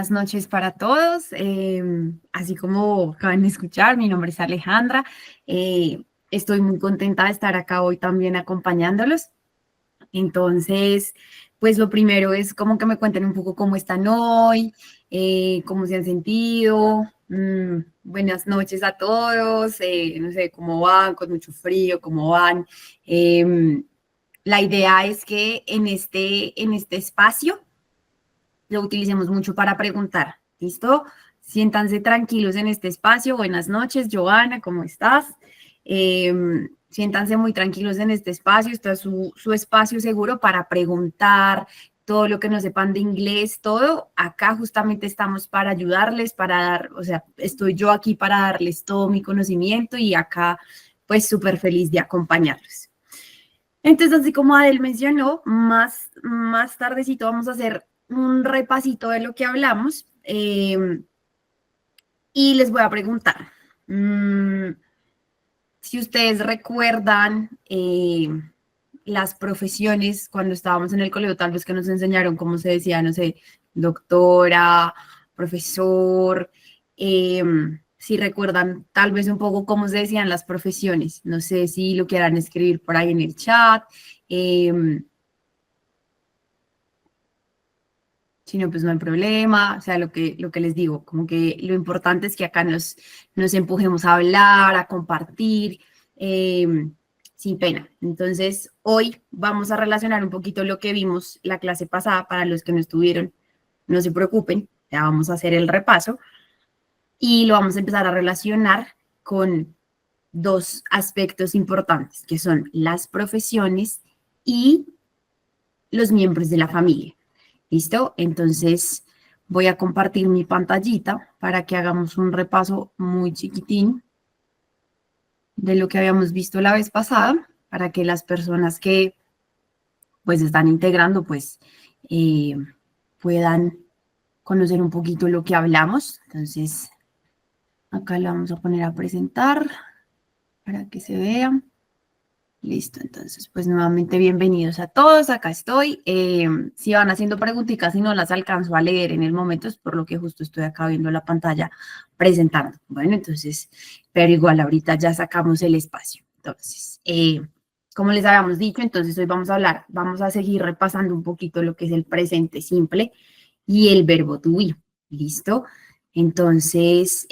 buenas noches para todos. Así como acaban de escuchar, mi nombre es Alejandra. Estoy muy contenta de estar acá hoy también acompañándolos. Entonces, pues lo primero es como que me cuenten un poco cómo están hoy, cómo se han sentido. Buenas noches a todos. No sé cómo van, con mucho frío, cómo van. La idea es que en este espacio lo utilicemos mucho para preguntar. ¿Listo? Siéntanse tranquilos en este espacio. Buenas noches, Joana, ¿cómo estás? Siéntanse muy tranquilos en este espacio. Este es su espacio seguro para preguntar todo lo que no sepan de inglés, todo. Acá justamente estamos para ayudarles, para dar, o sea, estoy yo aquí para darles todo mi conocimiento y acá pues súper feliz de acompañarlos. Entonces, así como Adel mencionó, más tardecito vamos a hacer un repasito de lo que hablamos y les voy a preguntar si ustedes recuerdan las profesiones cuando estábamos en el colegio, tal vez que nos enseñaron cómo se decía, no sé, doctora, profesor, si recuerdan tal vez un poco cómo se decían las profesiones. No sé si lo quieran escribir por ahí en el chat. Si no, pues no hay problema. O sea, lo que les digo, como que lo importante es que acá nos empujemos a hablar, a compartir, sin pena. Entonces, hoy vamos a relacionar un poquito lo que vimos la clase pasada. Para los que no estuvieron, no se preocupen, ya vamos a hacer el repaso y lo vamos a empezar a relacionar con dos aspectos importantes, que son las profesiones y los miembros de la familia. ¿Listo? Entonces voy a compartir mi pantallita para que hagamos un repaso muy chiquitín de lo que habíamos visto la vez pasada, para que las personas que pues están integrando pues eh, puedan conocer un poquito lo que hablamos. Entonces acá la vamos a poner a presentar para que se vea. Listo, entonces, pues nuevamente bienvenidos a todos, acá estoy. Si van haciendo preguntitas y no las alcanzo a leer en el momento, es por lo que justo estoy acá viendo la pantalla presentando. Bueno, entonces, pero igual ahorita ya sacamos el espacio. Entonces, como les habíamos dicho, entonces hoy vamos a hablar, vamos a seguir repasando un poquito lo que es el presente simple y el verbo to be. ¿Listo? Entonces,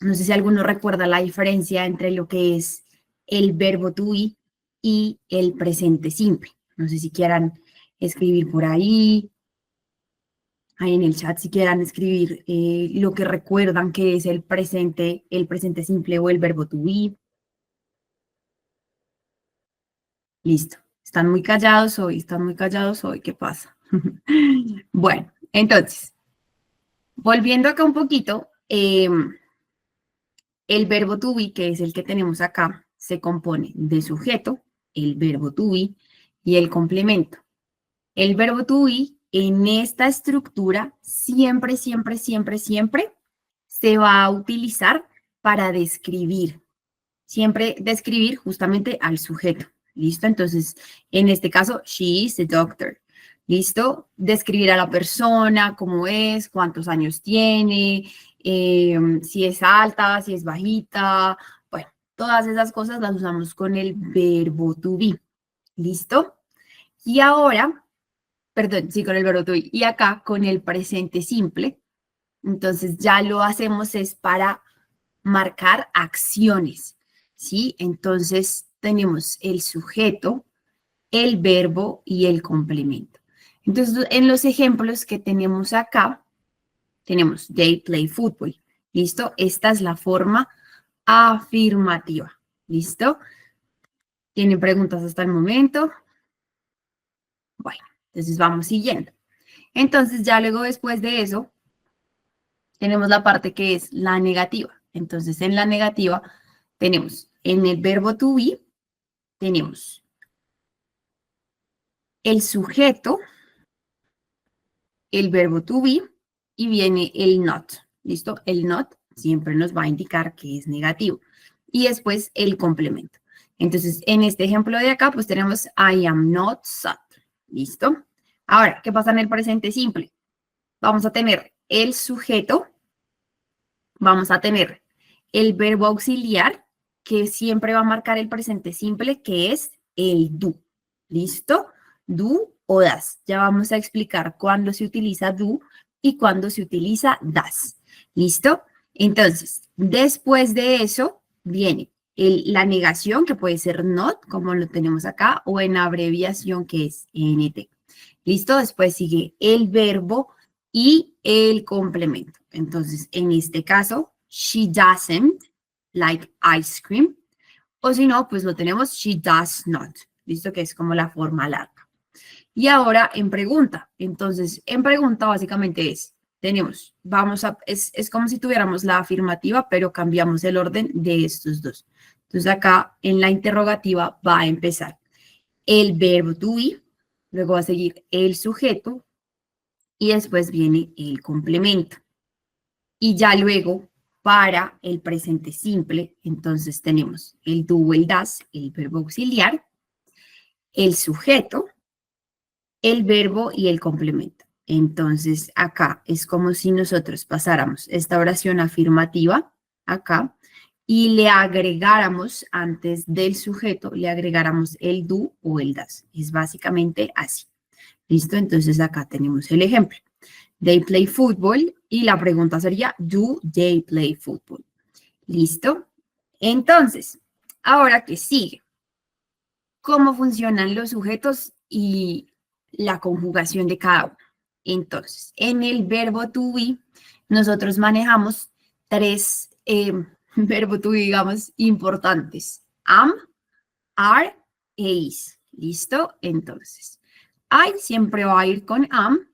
no sé si alguno recuerda la diferencia entre lo que es el verbo to be y el presente simple. No sé si quieran escribir por ahí en el chat, si quieran escribir lo que recuerdan que es el presente simple o el verbo to be. Listo. Están muy callados hoy, ¿qué pasa? Bueno, entonces, volviendo acá un poquito, el verbo to be, que es el que tenemos acá, se compone de sujeto, el verbo to be, y el complemento. El verbo to be en esta estructura siempre, siempre, siempre, siempre se va a utilizar para describir. Siempre describir justamente al sujeto. ¿Listo? Entonces, en este caso, she is a doctor. ¿Listo? Describir a la persona, cómo es, cuántos años tiene, si es alta, si es bajita. Bueno, todas esas cosas las usamos con el verbo to be. ¿Listo? Y ahora, perdón, sí, con el verbo to be. Y acá con el presente simple. Entonces ya lo hacemos es para marcar acciones, ¿sí? Entonces tenemos el sujeto, el verbo y el complemento. Entonces, en los ejemplos que tenemos acá, tenemos they play football, ¿listo? Esta es la forma afirmativa, ¿listo? ¿Tienen preguntas hasta el momento? Bueno, entonces vamos siguiendo. Entonces, ya luego después de eso, tenemos la parte que es la negativa. Entonces, en la negativa tenemos en el verbo to be, tenemos el sujeto, el verbo to be y viene el not. ¿Listo? El not siempre nos va a indicar que es negativo. Y después el complemento. Entonces, en este ejemplo de acá, pues tenemos I am not sad. ¿Listo? Ahora, ¿qué pasa en el presente simple? vamos a tener el sujeto, vamos a tener el verbo auxiliar, que siempre va a marcar el presente simple, que es el do. ¿Listo? Do o das. Ya vamos a explicar cuándo se utiliza do y cuándo se utiliza das. ¿Listo? Entonces, después de eso viene la negación, que puede ser not, como lo tenemos acá, o en abreviación, que es NT. ¿Listo? Después sigue el verbo y el complemento. Entonces, en este caso, she doesn't like ice cream. O si no, pues lo tenemos she does not. ¿Listo? Que es como la forma larga. Y ahora en pregunta. Entonces, en pregunta básicamente es como si tuviéramos la afirmativa, pero cambiamos el orden de estos dos. Entonces, acá en la interrogativa va a empezar el verbo to be, luego va a seguir el sujeto y después viene el complemento. Y ya luego, para el presente simple, entonces tenemos el do o el das, el verbo auxiliar, el sujeto, el verbo y el complemento. Entonces, acá es como si nosotros pasáramos esta oración afirmativa, acá, y le agregáramos, antes del sujeto, le agregáramos el do o el das. Es básicamente así. ¿Listo? Entonces, acá tenemos el ejemplo. They play football y la pregunta sería, do they play football? ¿Listo? Entonces, ahora que sigue, ¿cómo funcionan los sujetos y la conjugación de cada uno? Entonces, en el verbo to be, nosotros manejamos tres verbos to be, digamos, importantes. Am, are e is. ¿Listo? Entonces, I siempre va a ir con am.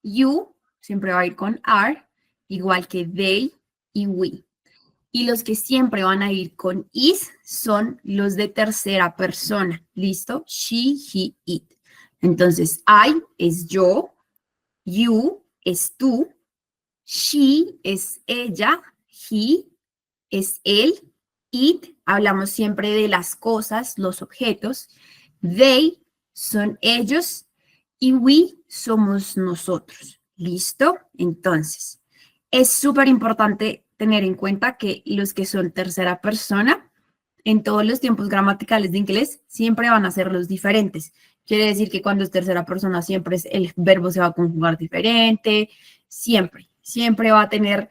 You siempre va a ir con are, igual que they y we. Y los que siempre van a ir con is son los de tercera persona. ¿Listo? She, he, it. Entonces, I es yo, you es tú, she es ella, he es él, it, hablamos siempre de las cosas, los objetos, they son ellos y we somos nosotros. ¿Listo? Entonces, es súper importante tener en cuenta que los que son tercera persona, en todos los tiempos gramaticales de inglés, siempre van a ser los diferentes. Quiere decir que cuando es tercera persona, siempre el verbo se va a conjugar diferente, siempre va a tener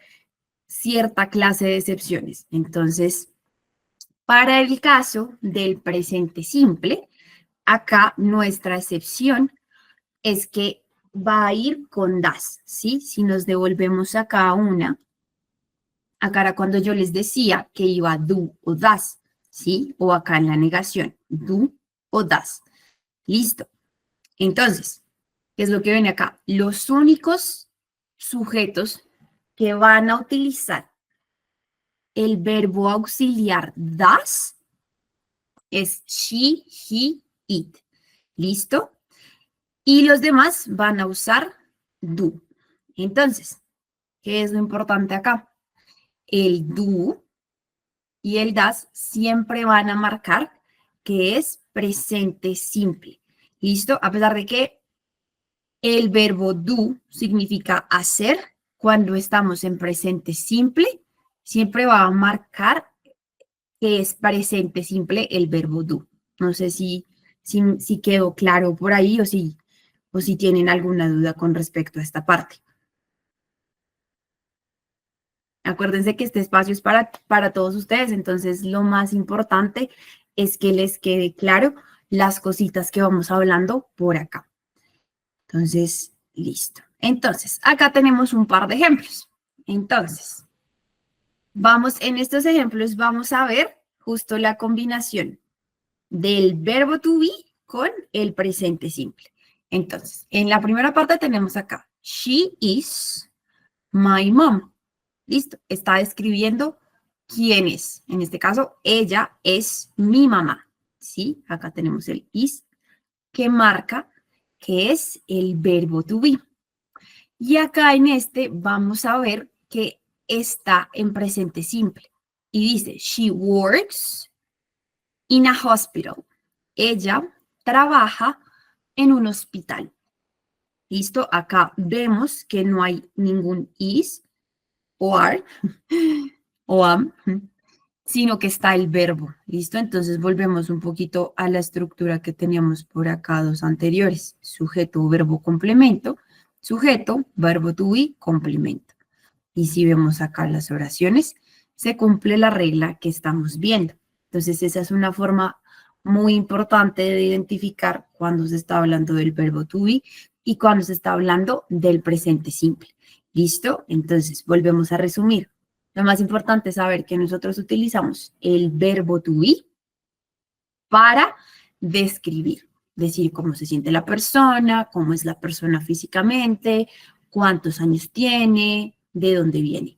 cierta clase de excepciones. Entonces, para el caso del presente simple, acá nuestra excepción es que va a ir con das, ¿sí? Si nos devolvemos acá acá era cuando yo les decía que iba do o das, ¿sí? O acá en la negación, do o das. Listo. Entonces, ¿qué es lo que viene acá? Los únicos sujetos que van a utilizar el verbo auxiliar das es she, he, it. ¿Listo? Y los demás van a usar do. Entonces, ¿qué es lo importante acá? El do y el das siempre van a marcar que es presente simple. ¿Listo? A pesar de que el verbo do significa hacer, cuando estamos en presente simple, siempre va a marcar que es presente simple el verbo do. No sé si quedó claro por ahí o si tienen alguna duda con respecto a esta parte. Acuérdense que este espacio es para todos ustedes, entonces lo más importante es que les quede claro las cositas que vamos hablando por acá. Entonces, listo. Entonces, acá tenemos un par de ejemplos. Entonces, en estos ejemplos vamos a ver justo la combinación del verbo to be con el presente simple. Entonces, en la primera parte tenemos acá, she is my mom. Listo, está describiendo quién es. En este caso, ella es mi mamá. ¿Sí? Acá tenemos el is que marca que es el verbo to be. Y acá en este vamos a ver que está en presente simple. Y dice, she works in a hospital. Ella trabaja en un hospital. ¿Listo? Acá vemos que no hay ningún is o are o am, sino que está el verbo. ¿Listo? Entonces volvemos un poquito a la estructura que teníamos por acá dos anteriores. Sujeto, verbo, complemento. Sujeto, verbo to be, complemento. Y si vemos acá las oraciones, se cumple la regla que estamos viendo. Entonces, esa es una forma muy importante de identificar cuando se está hablando del verbo to be y cuando se está hablando del presente simple. ¿Listo? Entonces, volvemos a resumir. Lo más importante es saber que nosotros utilizamos el verbo to be para describir, decir cómo se siente la persona, cómo es la persona físicamente, cuántos años tiene, de dónde viene.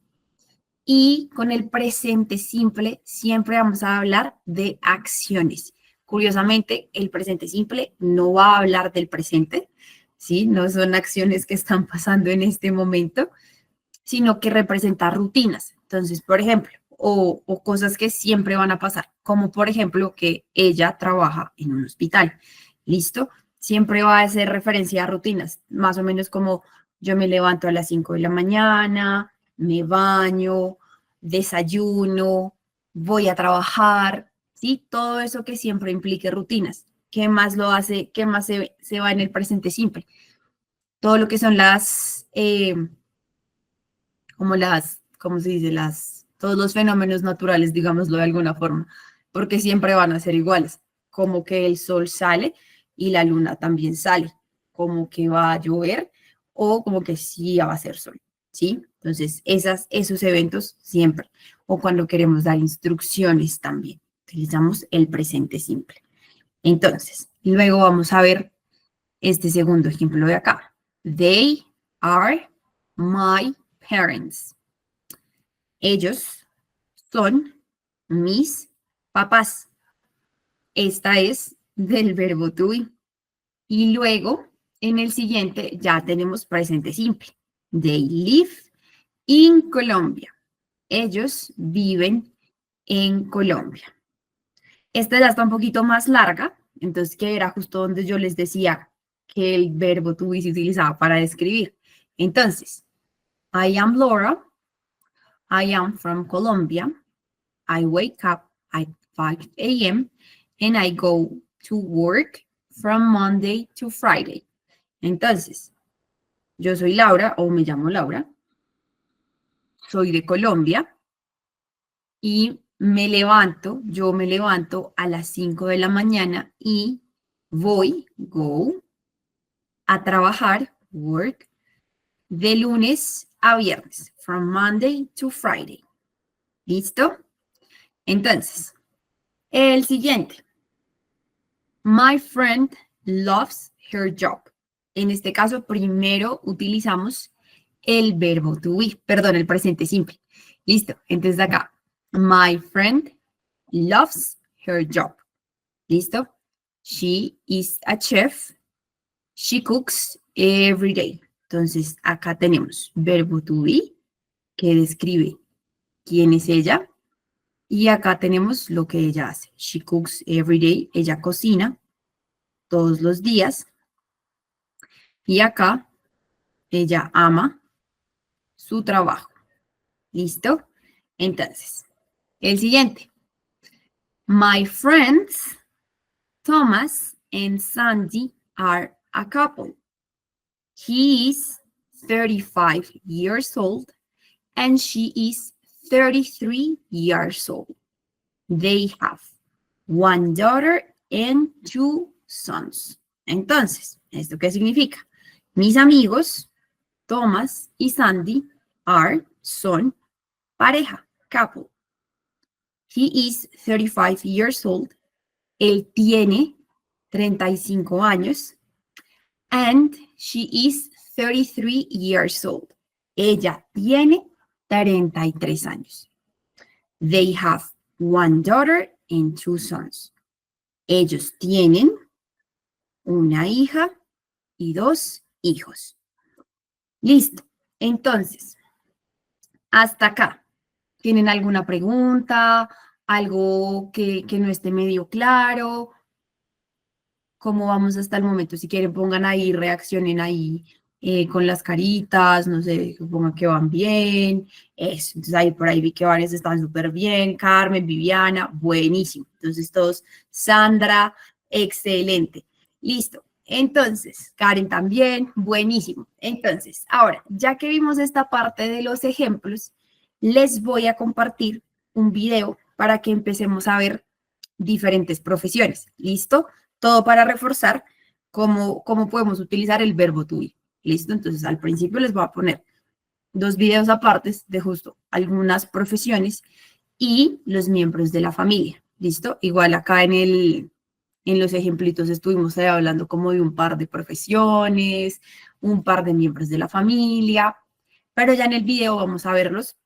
Y con el presente simple siempre vamos a hablar de acciones. Curiosamente, el presente simple no va a hablar del presente, ¿sí? No son acciones que están pasando en este momento, sino que representa rutinas. Entonces, por ejemplo, o cosas que siempre van a pasar, como por ejemplo que ella trabaja en un hospital. ¿Listo? Siempre va a hacer referencia a rutinas, más o menos como yo me levanto a las 5 de la mañana, me baño, desayuno, voy a trabajar, ¿sí? Todo eso que siempre implique rutinas. ¿Qué más lo hace? ¿Qué más se va en el presente simple? Todo lo que son como ¿cómo se dice? Todos los fenómenos naturales, digámoslo de alguna forma, porque siempre van a ser iguales, como que el sol sale y la luna también sale, como que va a llover o como que sí va a ser sol, ¿sí? Entonces, esos eventos siempre, o cuando queremos dar instrucciones también, utilizamos el presente simple. Entonces, luego vamos a ver este segundo ejemplo de acá. They are my parents. Ellos son mis papás. Esta es del verbo to be. Y luego, en el siguiente, ya tenemos presente simple. They live in Colombia. Ellos viven en Colombia. Esta ya está un poquito más larga, entonces que era justo donde yo les decía que el verbo to be se utilizaba para describir. Entonces, I am Laura. I am from Colombia. I wake up at 5 a.m. and I go to work from Monday to Friday. Entonces, yo soy Laura o me llamo Laura, soy de Colombia y yo me levanto a las 5 de la mañana y go, a trabajar, work, de lunes a viernes, from Monday to Friday. ¿Listo? Entonces, el siguiente. My friend loves her job. En este caso, primero utilizamos el verbo to be, perdón, el presente simple. Listo. Entonces acá, my friend loves her job. ¿Listo? She is a chef. She cooks every day. Entonces acá tenemos verbo to be, que describe quién es ella. Y acá tenemos lo que ella hace. She cooks every day. Ella cocina todos los días. Y acá ella ama su trabajo. ¿Listo? Entonces, el siguiente. My friends, Thomas and Sandy, are a couple. He is 35 years old and she is 33 years old. They have one daughter and two sons. Entonces, ¿esto qué significa? Mis amigos, Thomas y Sandy, son pareja, couple. He is 35 years old. Él tiene 35 años. And she is 33 years old. Ella tiene 33 años. They have one daughter and two sons. Ellos tienen una hija y dos hijos. Listo. Entonces, hasta acá. ¿Tienen alguna pregunta? ¿Algo que no esté medio claro? ¿Cómo vamos hasta el momento? Si quieren, pongan ahí, reaccionen ahí con las caritas, no sé, supongo que van bien, eso. Entonces ahí por ahí vi que varios están súper bien, Carmen, Viviana, buenísimo. Entonces todos, Sandra, excelente. Listo. Entonces, Karen también, buenísimo. Entonces, ahora, ya que vimos esta parte de los ejemplos, les voy a compartir un video para que empecemos a ver diferentes profesiones. ¿Listo? Todo para reforzar cómo podemos utilizar el verbo to be. ¿Listo? Entonces, al principio les voy a poner dos videos apartes de justo algunas profesiones y los miembros de la familia. ¿Listo? Igual acá en los ejemplitos estuvimos ahí hablando como de un par de profesiones, un par de miembros de la familia, pero ya en el video vamos a verlos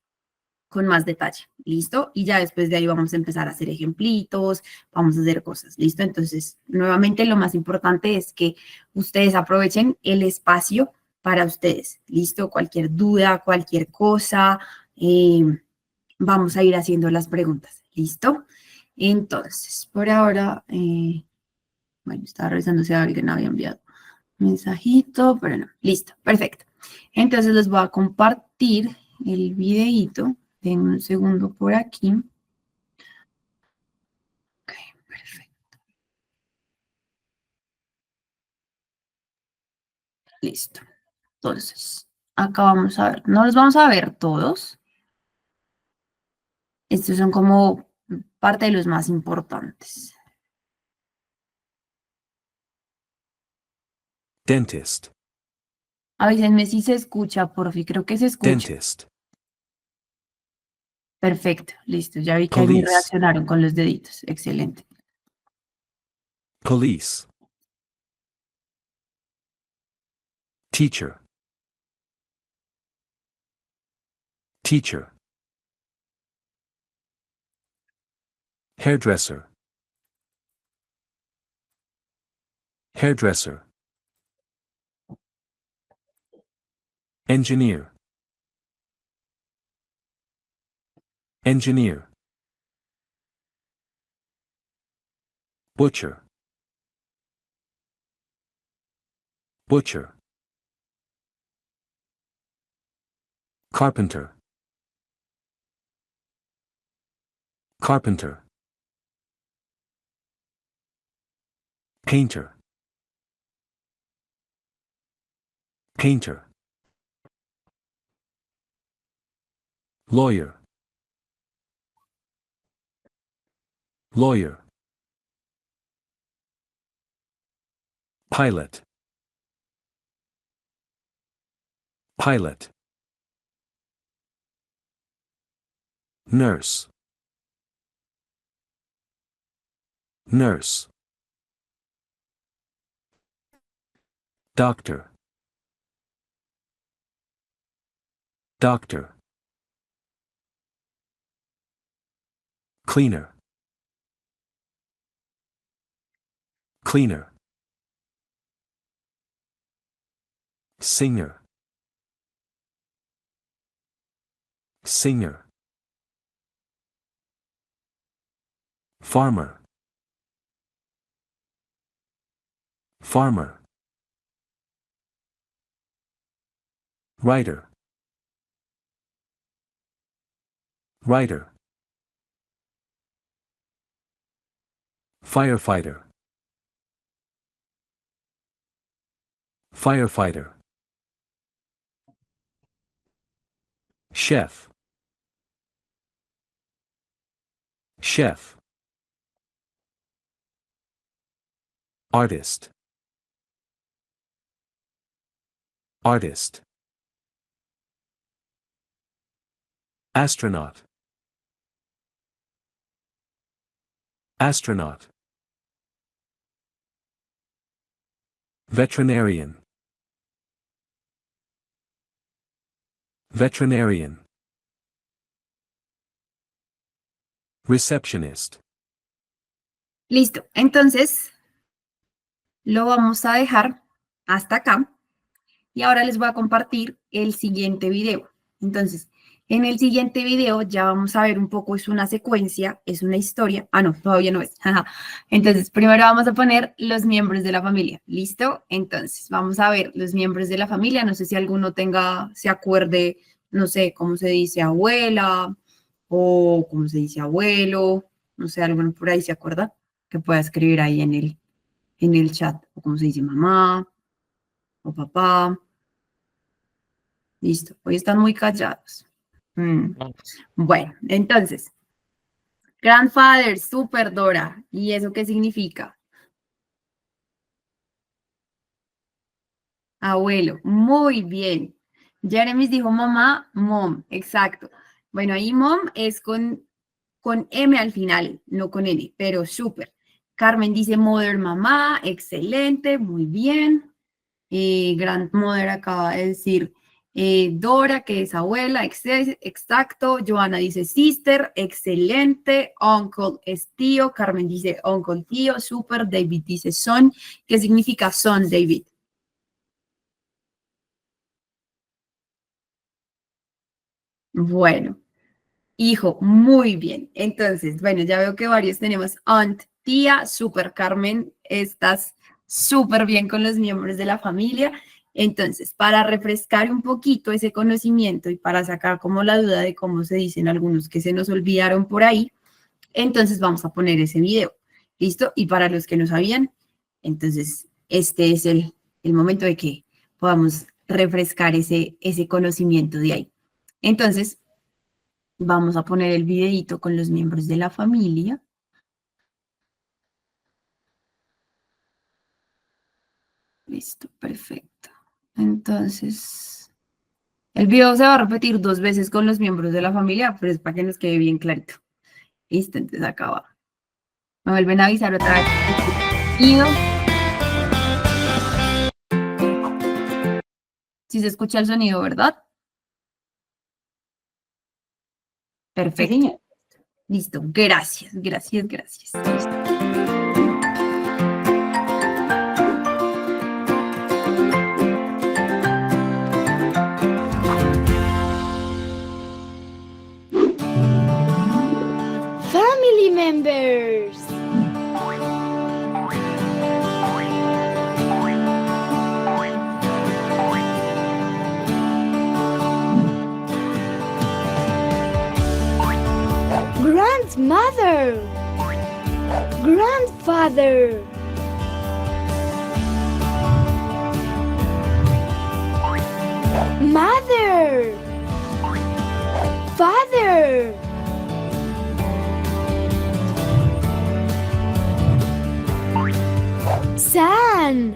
con más detalle, ¿listo? Y ya después de ahí vamos a empezar a hacer ejemplitos, vamos a hacer cosas, ¿listo? Entonces, nuevamente lo más importante es que ustedes aprovechen el espacio para ustedes, ¿listo? Cualquier duda, cualquier cosa, vamos a ir haciendo las preguntas, ¿listo? Entonces, por ahora, bueno, estaba revisando si alguien había enviado mensajito, pero no, listo, perfecto. Entonces les voy a compartir el videíto. Denme un segundo por aquí. Ok, perfecto. Listo. Entonces, acá vamos a ver. No los vamos a ver todos. Estos son como parte de los más importantes. Dentist. Avísenme si se escucha, porfi. Creo que se escucha. Dentist. Perfecto, listo. Ya vi que ahí me Police. reaccionaron con los deditos. Excelente. Police. Teacher. Teacher. Hairdresser. Hairdresser. Engineer. Engineer. Butcher. Butcher. Carpenter. Carpenter. Painter. Painter. Lawyer. Lawyer. Pilot. Pilot. Nurse. Nurse. Doctor. Doctor. Cleaner. Cleaner. Singer. Singer. Farmer. Farmer. Writer. Writer. Firefighter. Firefighter. Chef. Chef. Artist. Artist. Astronaut. Astronaut. Veterinarian. Veterinarian. Receptionist. Listo. Entonces, lo vamos a dejar hasta acá. Y ahora les voy a compartir el siguiente video. Entonces, En el siguiente video ya vamos a ver un poco, es una secuencia, es una historia. Ah, no, todavía no es. Entonces, primero vamos a poner los miembros de la familia. ¿Listo? Entonces, vamos a ver los miembros de la familia. No sé si alguno se acuerde, no sé, cómo se dice abuela o cómo se dice abuelo. No sé, alguno por ahí se acuerda que pueda escribir ahí en el chat. O cómo se dice mamá o papá. Listo. Hoy están muy callados. Bueno, entonces, grandfather, super Dora. ¿Y eso qué significa? Abuelo, muy bien. Jeremy dijo mamá, mom, exacto. Bueno, ahí mom es con M al final, no con N, pero súper. Carmen dice mother, mamá, excelente, muy bien. Grandmother acaba de decir Dora, que es abuela, exacto. Joana dice sister, excelente. Uncle es tío. Carmen dice uncle, tío, super. David dice son. ¿Qué significa son, David? Bueno, hijo, muy bien. Entonces, bueno, ya veo que varios tenemos aunt, tía, super Carmen, estás súper bien con los miembros de la familia. Entonces, para refrescar un poquito ese conocimiento y para sacar como la duda de cómo se dicen algunos que se nos olvidaron por ahí, entonces vamos a poner ese video. ¿Listo? Y para los que no sabían, entonces este es el momento de que podamos refrescar ese conocimiento de ahí. Entonces, vamos a poner el videito con los miembros de la familia. Listo, perfecto. Entonces, el video se va a repetir 2 veces con los miembros de la familia, pero es para que nos quede bien clarito. Listo, entonces acá va. Me vuelven a avisar otra vez. Y si se escucha el sonido, ¿verdad? Perfecto. Listo, gracias, gracias, gracias. Listo. Family members. Grandmother. Grandfather. Mother. Father. Son.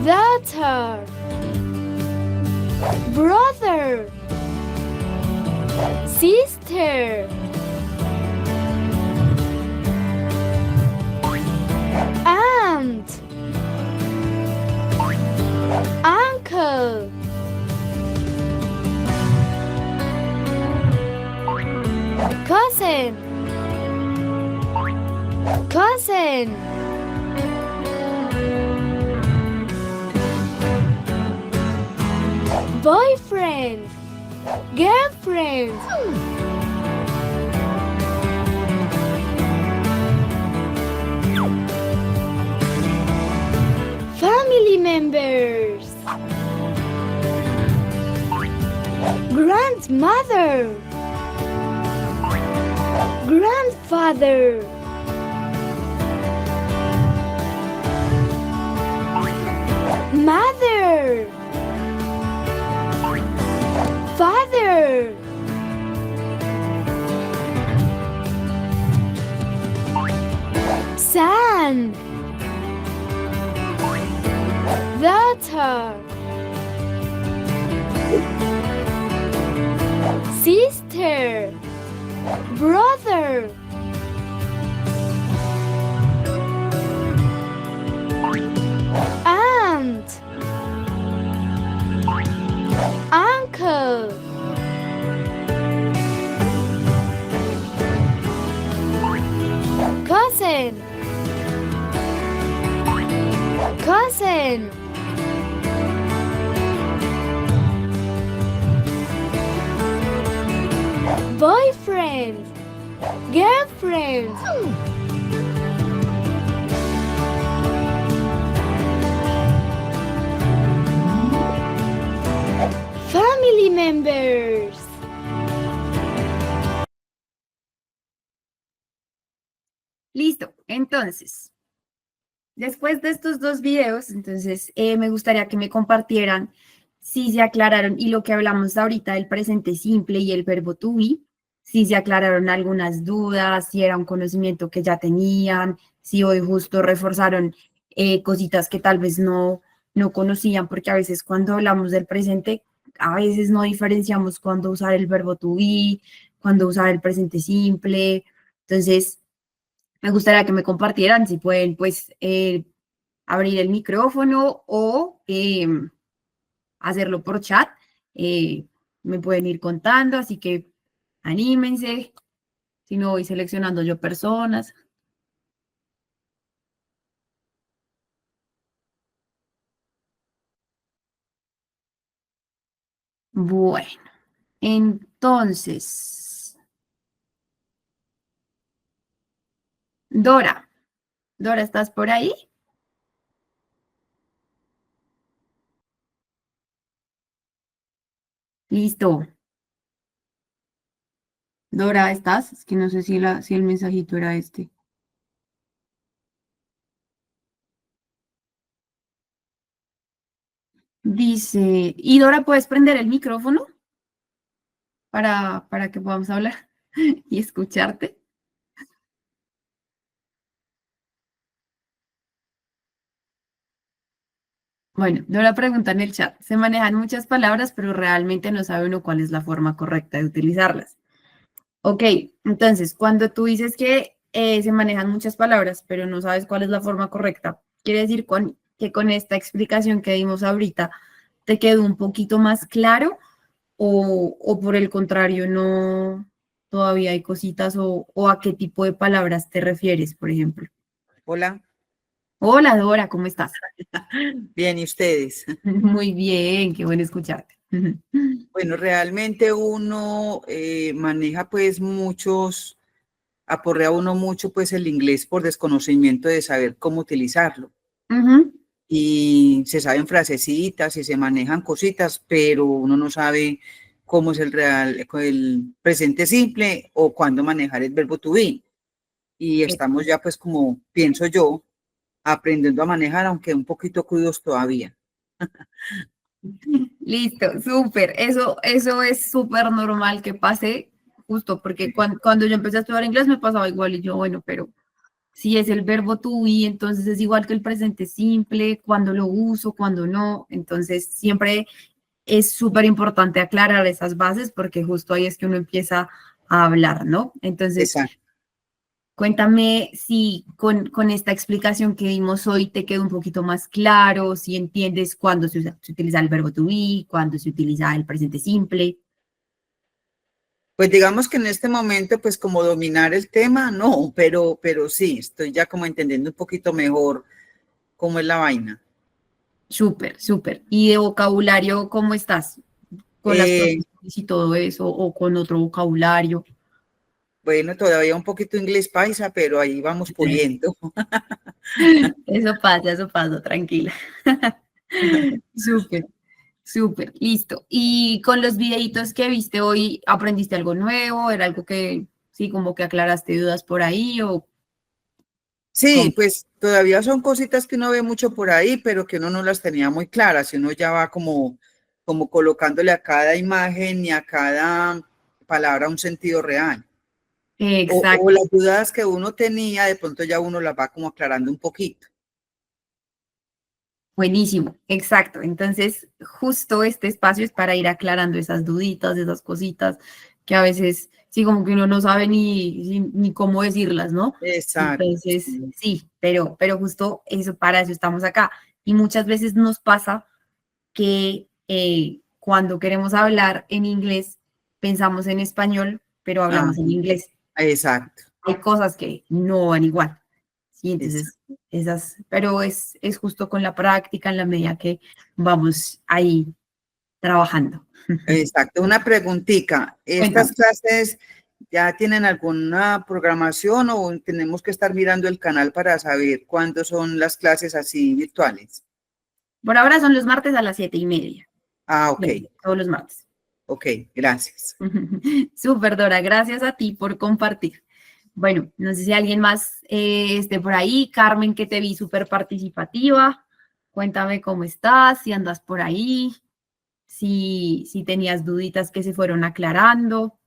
Daughter. Brother. Sister. Aunt. Uncle. Cousin. Cousin. Boyfriend. Girlfriend. Family members. Grandmother. Grandfather. Mother. Father. Son. Daughter. Sister. Brother. Aunt. Uncle. Cousin. Cousin. boyfriend, girlfriend, family members. Listo, entonces, después de estos dos videos, entonces me gustaría que me compartieran si se aclararon, y lo que hablamos ahorita del presente simple y el verbo to be, si se aclararon algunas dudas, si era un conocimiento que ya tenían, si hoy justo reforzaron cositas que tal vez no conocían, porque a veces cuando hablamos del presente, a veces no diferenciamos cuándo usar el verbo to be, cuándo usar el presente simple. Entonces, me gustaría que me compartieran si pueden, pues, abrir el micrófono o hacerlo por chat. Me pueden ir contando, así que anímense. Si no, voy seleccionando yo personas. Bueno, entonces, Dora, Dora, ¿estás por ahí? Listo. Dora, ¿estás? Es que no sé si el mensajito era este. Dice, ¿y Dora, puedes prender el micrófono para que podamos hablar y escucharte? Bueno, Dora pregunta en el chat, se manejan muchas palabras, pero realmente no sabe uno cuál es la forma correcta de utilizarlas. Ok, entonces, cuando tú dices que se manejan muchas palabras, pero no sabes cuál es la forma correcta, quiere decir que con esta explicación que dimos ahorita, ¿te quedó un poquito más claro o por el contrario, no, todavía hay cositas o a qué tipo de palabras te refieres, por ejemplo? Hola, Hola, Dora, ¿cómo estás? bien, ¿y ustedes? Muy bien, qué bueno escucharte. Bueno, realmente uno maneja pues aporrea uno mucho pues el inglés por desconocimiento de saber cómo utilizarlo. Ujú. Y se saben frasecitas y se manejan cositas, pero uno no sabe cómo es el presente simple o cuándo manejar el verbo to be. Y estamos ya pues como pienso yo, aprendiendo a manejar, aunque un poquito crudos todavía. Listo, súper. Eso es súper normal que pase, justo porque cuando yo empecé a estudiar inglés me pasaba igual y yo, bueno, pero si es el verbo to be, entonces es igual que el presente simple, cuando lo uso, cuando no. Entonces siempre es súper importante aclarar esas bases porque justo ahí es que uno empieza a hablar, ¿no? Entonces, Exacto. cuéntame si con esta explicación que dimos hoy te quedó un poquito más claro, si entiendes cuándo se utiliza el verbo to be, cuándo se utiliza el presente simple. Pues digamos que en este momento, pues como dominar el tema, no, pero sí, estoy ya como entendiendo un poquito mejor cómo es la vaina. Súper, súper. ¿Y de vocabulario cómo estás? ¿Con las Eh, profesiones y todo eso o con otro vocabulario? bueno, todavía un poquito inglés paisa, pero ahí vamos puliendo. Eso pasa, tranquila. Súper, súper, listo. ¿Y con los videitos que viste hoy, aprendiste algo nuevo? ¿Era algo que, sí, como que aclaraste dudas por ahí o Sí, cómo? pues todavía son cositas que uno ve mucho por ahí, pero que uno no las tenía muy claras, y uno ya va como colocándole a cada imagen y a cada palabra un sentido real. O Exacto, las dudas que uno tenía, de pronto ya uno las va como aclarando un poquito. buenísimo, exacto. Entonces, justo este espacio es para ir aclarando esas duditas, esas cositas que a veces, sí, como que uno no sabe ni cómo decirlas, ¿no? Exacto. Entonces, sí, pero justo eso, para eso estamos acá. Y muchas veces nos pasa que cuando queremos hablar en inglés, pensamos en español, pero Ah, hablamos en inglés. exacto. Hay cosas que no van igual. Sí, Exacto. entonces, pero es justo con la práctica, en la medida que vamos ahí trabajando. Exacto. Una preguntita. ¿Estas clases ya tienen alguna programación o tenemos que estar mirando el canal para saber cuándo son las clases así virtuales? Por ahora son los martes a las 7:30. Ah, ok. Bien, todos los martes. Ok, gracias. Súper, Dora, gracias a ti por compartir. Bueno, no sé si alguien más esté por ahí. Carmen, que te vi súper participativa. Cuéntame cómo estás, si andas por ahí, si tenías duditas que se fueron aclarando.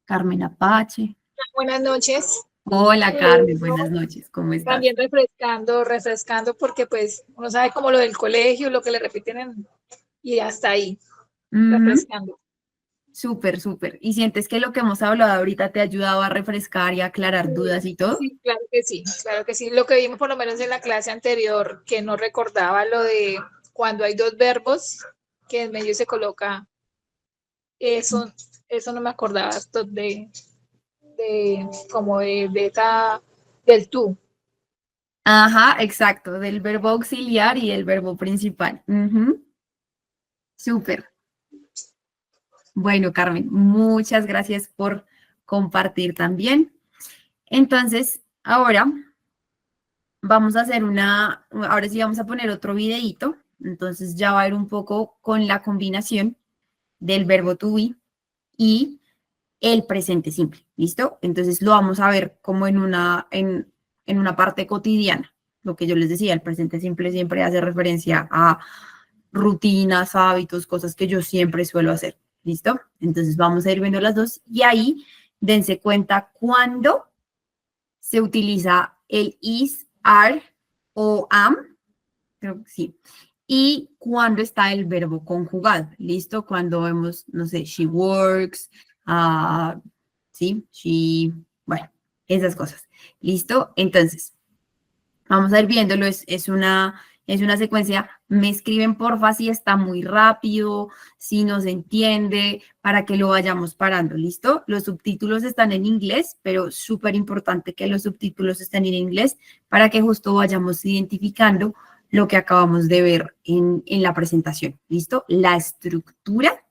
Carmen Apache. Buenas noches. Hola, Carmen, buenas noches, ¿cómo estás? También refrescando, porque pues uno sabe como lo del colegio, lo que le repiten y hasta ahí, refrescando. Súper, súper. ¿Y sientes que lo que hemos hablado ahorita te ha ayudado a refrescar y a aclarar dudas y todo? Sí, claro que sí, claro que sí. Lo que vimos por lo menos en la clase anterior, que no recordaba lo de cuando hay dos verbos, que en medio se coloca, eso no me acordaba esto como de esa, del tú. Ajá, exacto, del verbo auxiliar y el verbo principal. Súper. Bueno, Carmen, muchas gracias por compartir también. Entonces, ahora vamos a hacer ahora sí vamos a poner otro videíto. Entonces ya va a ir un poco con la combinación del verbo to be y el presente simple, ¿listo? Entonces lo vamos a ver como en una parte cotidiana. Lo que yo les decía, el presente simple siempre hace referencia a rutinas, hábitos, cosas que yo siempre suelo hacer, ¿listo? Entonces vamos a ir viendo las dos y ahí dense cuenta cuándo se utiliza el is, are o am, creo que sí, y cuándo está el verbo conjugado, ¿listo? Cuando vemos, no sé, she works, sí, bueno, esas cosas, ¿listo? Entonces, vamos a ir viéndolo, es una secuencia. Me escriben porfa si está muy rápido, si no se entiende, para que lo vayamos parando, ¿listo? Los subtítulos están en inglés, pero súper importante que los subtítulos estén en inglés para que justo vayamos identificando lo que acabamos de ver en la presentación, ¿listo? La estructura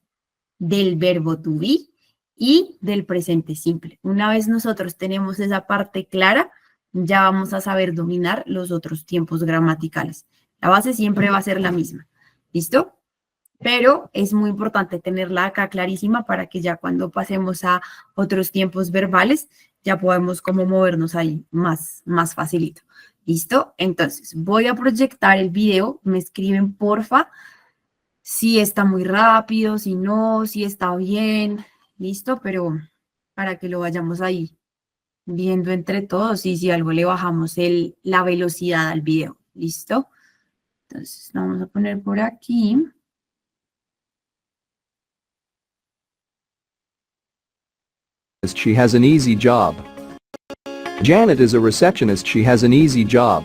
del verbo to be y del presente simple. Una vez nosotros tenemos esa parte clara, ya vamos a saber dominar los otros tiempos gramaticales. La base siempre va a ser la misma, ¿listo? Pero es muy importante tenerla acá clarísima para que ya cuando pasemos a otros tiempos verbales, ya podemos como movernos ahí más facilito. ¿Listo? Entonces, voy a proyectar el video. Me escriben, porfa, si está muy rápido, si no, si está bien. ¿Listo? Pero para que lo vayamos ahí viendo entre todos y si algo le bajamos la velocidad al video. ¿Listo? Entonces, lo vamos a poner por aquí. She has an easy job. Janet is a receptionist. She has an easy job.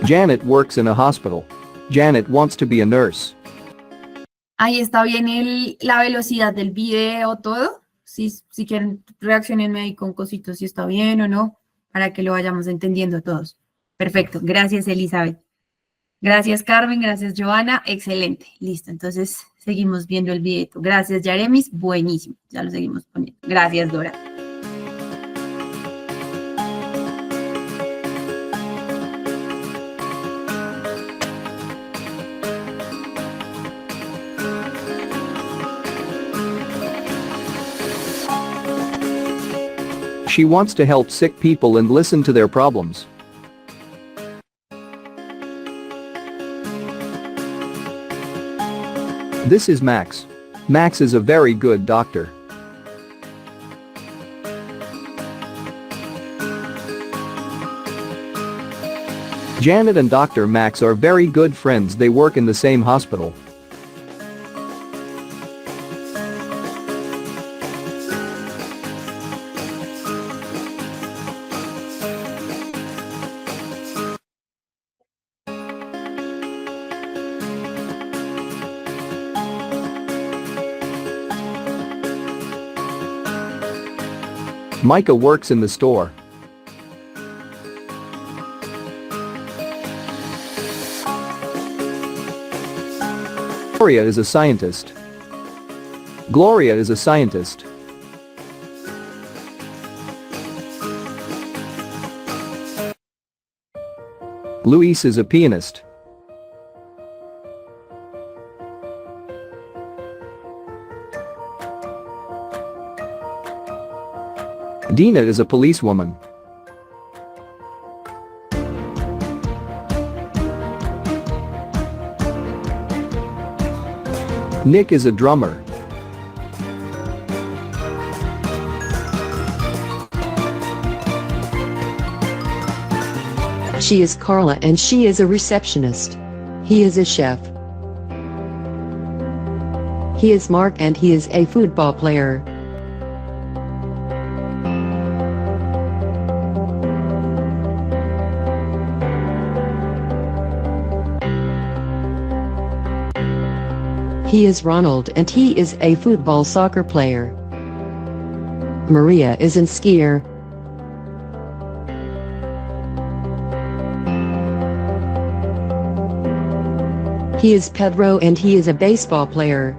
Janet works in a hospital. Janet wants to be a nurse. Ahí está bien la velocidad del video, todo. Si quieren, reaccionenme ahí con cositos si está bien o no, para que lo vayamos entendiendo todos. Perfecto. Gracias, Elizabeth. Gracias, Carmen. Gracias, Joana. Excelente. Listo. Entonces, seguimos viendo el video. Gracias, Yaremis. Buenísimo. Ya lo seguimos poniendo. Gracias, Dora. She wants to help sick people and listen to their problems. This is Max. Max is a very good doctor. Janet and Dr. Max are very good friends. They work in the same hospital. Micah works in the store. Gloria is a scientist. Gloria is a scientist. Luis is a pianist. Dina is a policewoman. Nick is a drummer. She is Carla and she is a receptionist. He is a chef. He is Mark and he is a football player. He is Ronald and he is a football soccer player. Maria is a skier. He is Pedro and he is a baseball player.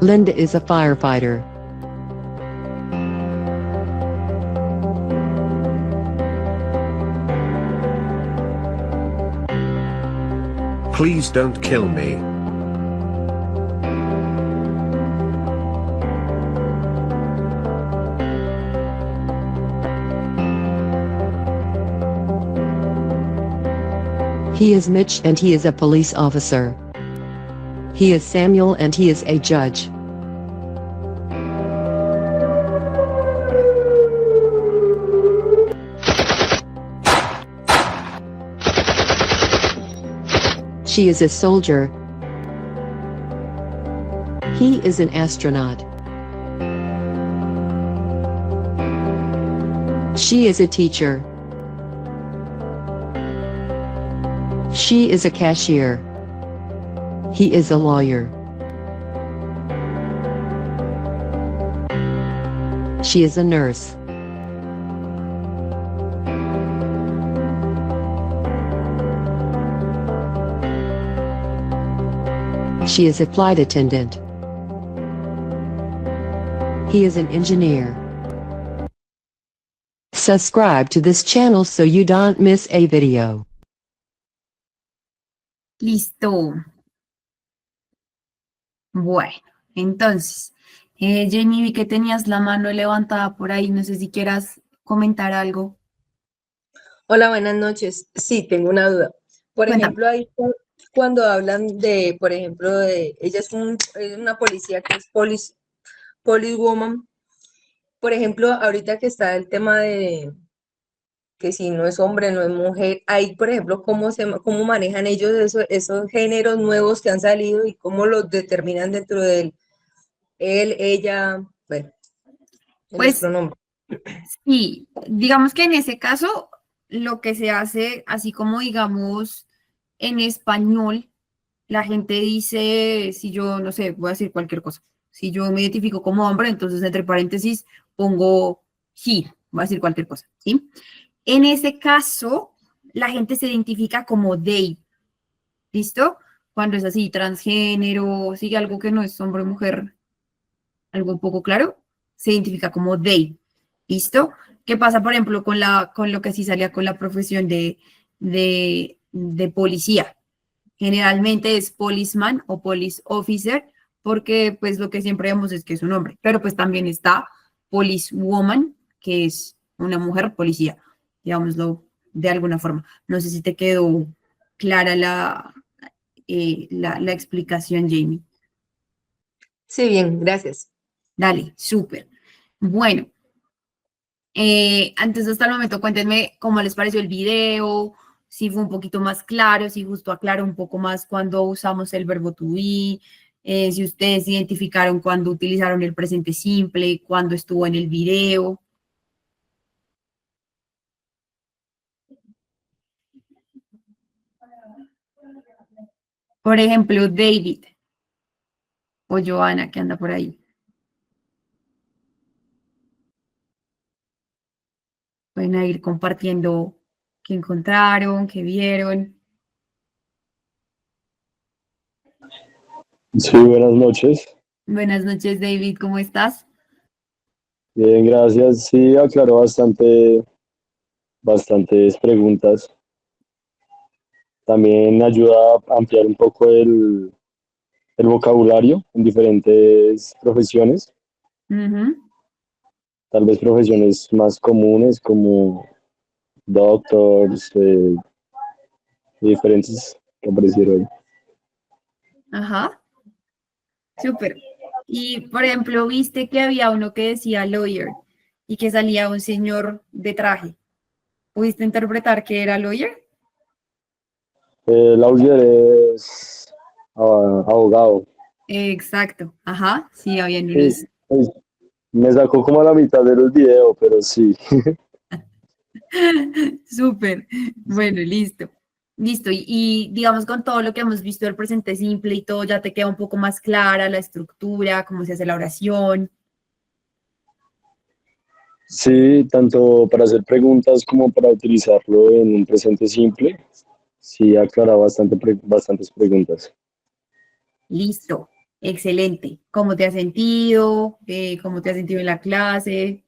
Linda is a firefighter. Please don't kill me. He is Mitch and he is a police officer. He is Samuel and he is a judge. She is a soldier. He is an astronaut. She is a teacher. She is a cashier. He is a lawyer. She is a nurse. She is a flight attendant. He is an engineer. Subscribe to this channel so you don't miss a video. Listo. Bueno, entonces, Jamie, vi que tenías la mano levantada por ahí. No sé si quieras comentar algo. Hola, buenas noches. Sí, tengo una duda. Por Cuéntame. ejemplo, ahí cuando hablan de, por ejemplo, de ella es una policía que es policewoman. Por ejemplo, ahorita que está el tema de que si no es hombre, no es mujer, ahí, por ejemplo, cómo manejan ellos esos géneros nuevos que han salido y cómo los determinan dentro del él, ella, bueno, en los Pues pronombres. sí, digamos que en ese caso, lo que se hace, así como digamos en español, la gente dice, si yo, no sé, voy a decir cualquier cosa. Si yo me identifico como hombre, entonces entre paréntesis pongo he, voy a decir cualquier cosa, ¿sí? En ese caso, la gente se identifica como they, ¿listo? Cuando es así, transgénero, sigue algo que no es hombre o mujer, algo un poco claro, se identifica como they, ¿listo? ¿Qué pasa, por ejemplo, con lo que sí salía con la profesión de policía? Generalmente es policeman o police officer, porque pues lo que siempre vemos es que es un hombre, pero pues también está policewoman, que es una mujer policía, digámoslo de alguna forma. No sé si te quedó clara la explicación, Jamie. Sí, bien, gracias. Dale, súper. Bueno, antes hasta el momento cuéntenme cómo les pareció el video, si fue un poquito más claro, si justo aclaró un poco más cuando usamos el verbo to be, si ustedes identificaron cuando utilizaron el presente simple, cuando estuvo en el video. Por ejemplo, David o Joana, que anda por ahí. Pueden ir compartiendo qué encontraron, qué vieron. Sí, buenas noches. Buenas noches, David, ¿cómo estás? Bien, gracias. Sí, aclaró bastantes preguntas. También ayuda a ampliar un poco el vocabulario en diferentes profesiones, Ujú. tal vez profesiones más comunes como doctors, y diferentes que aparecieron. Ajá, súper. Y, por ejemplo, viste que había uno que decía lawyer y que salía un señor de traje. ¿Pudiste interpretar que era lawyer? Laugier es abogado. Exacto, ajá, sí, habían Sí, unos. pues, me sacó como a la mitad del video, pero sí. Súper. Bueno, listo. Listo. Y digamos con todo lo que hemos visto del presente simple y todo, ya te queda un poco más clara la estructura, cómo se hace la oración. Sí, tanto para hacer preguntas como para utilizarlo en un presente simple. Sí, aclara bastantes preguntas. Listo. Excelente. ¿Cómo te has sentido? ¿Cómo te has sentido en la clase?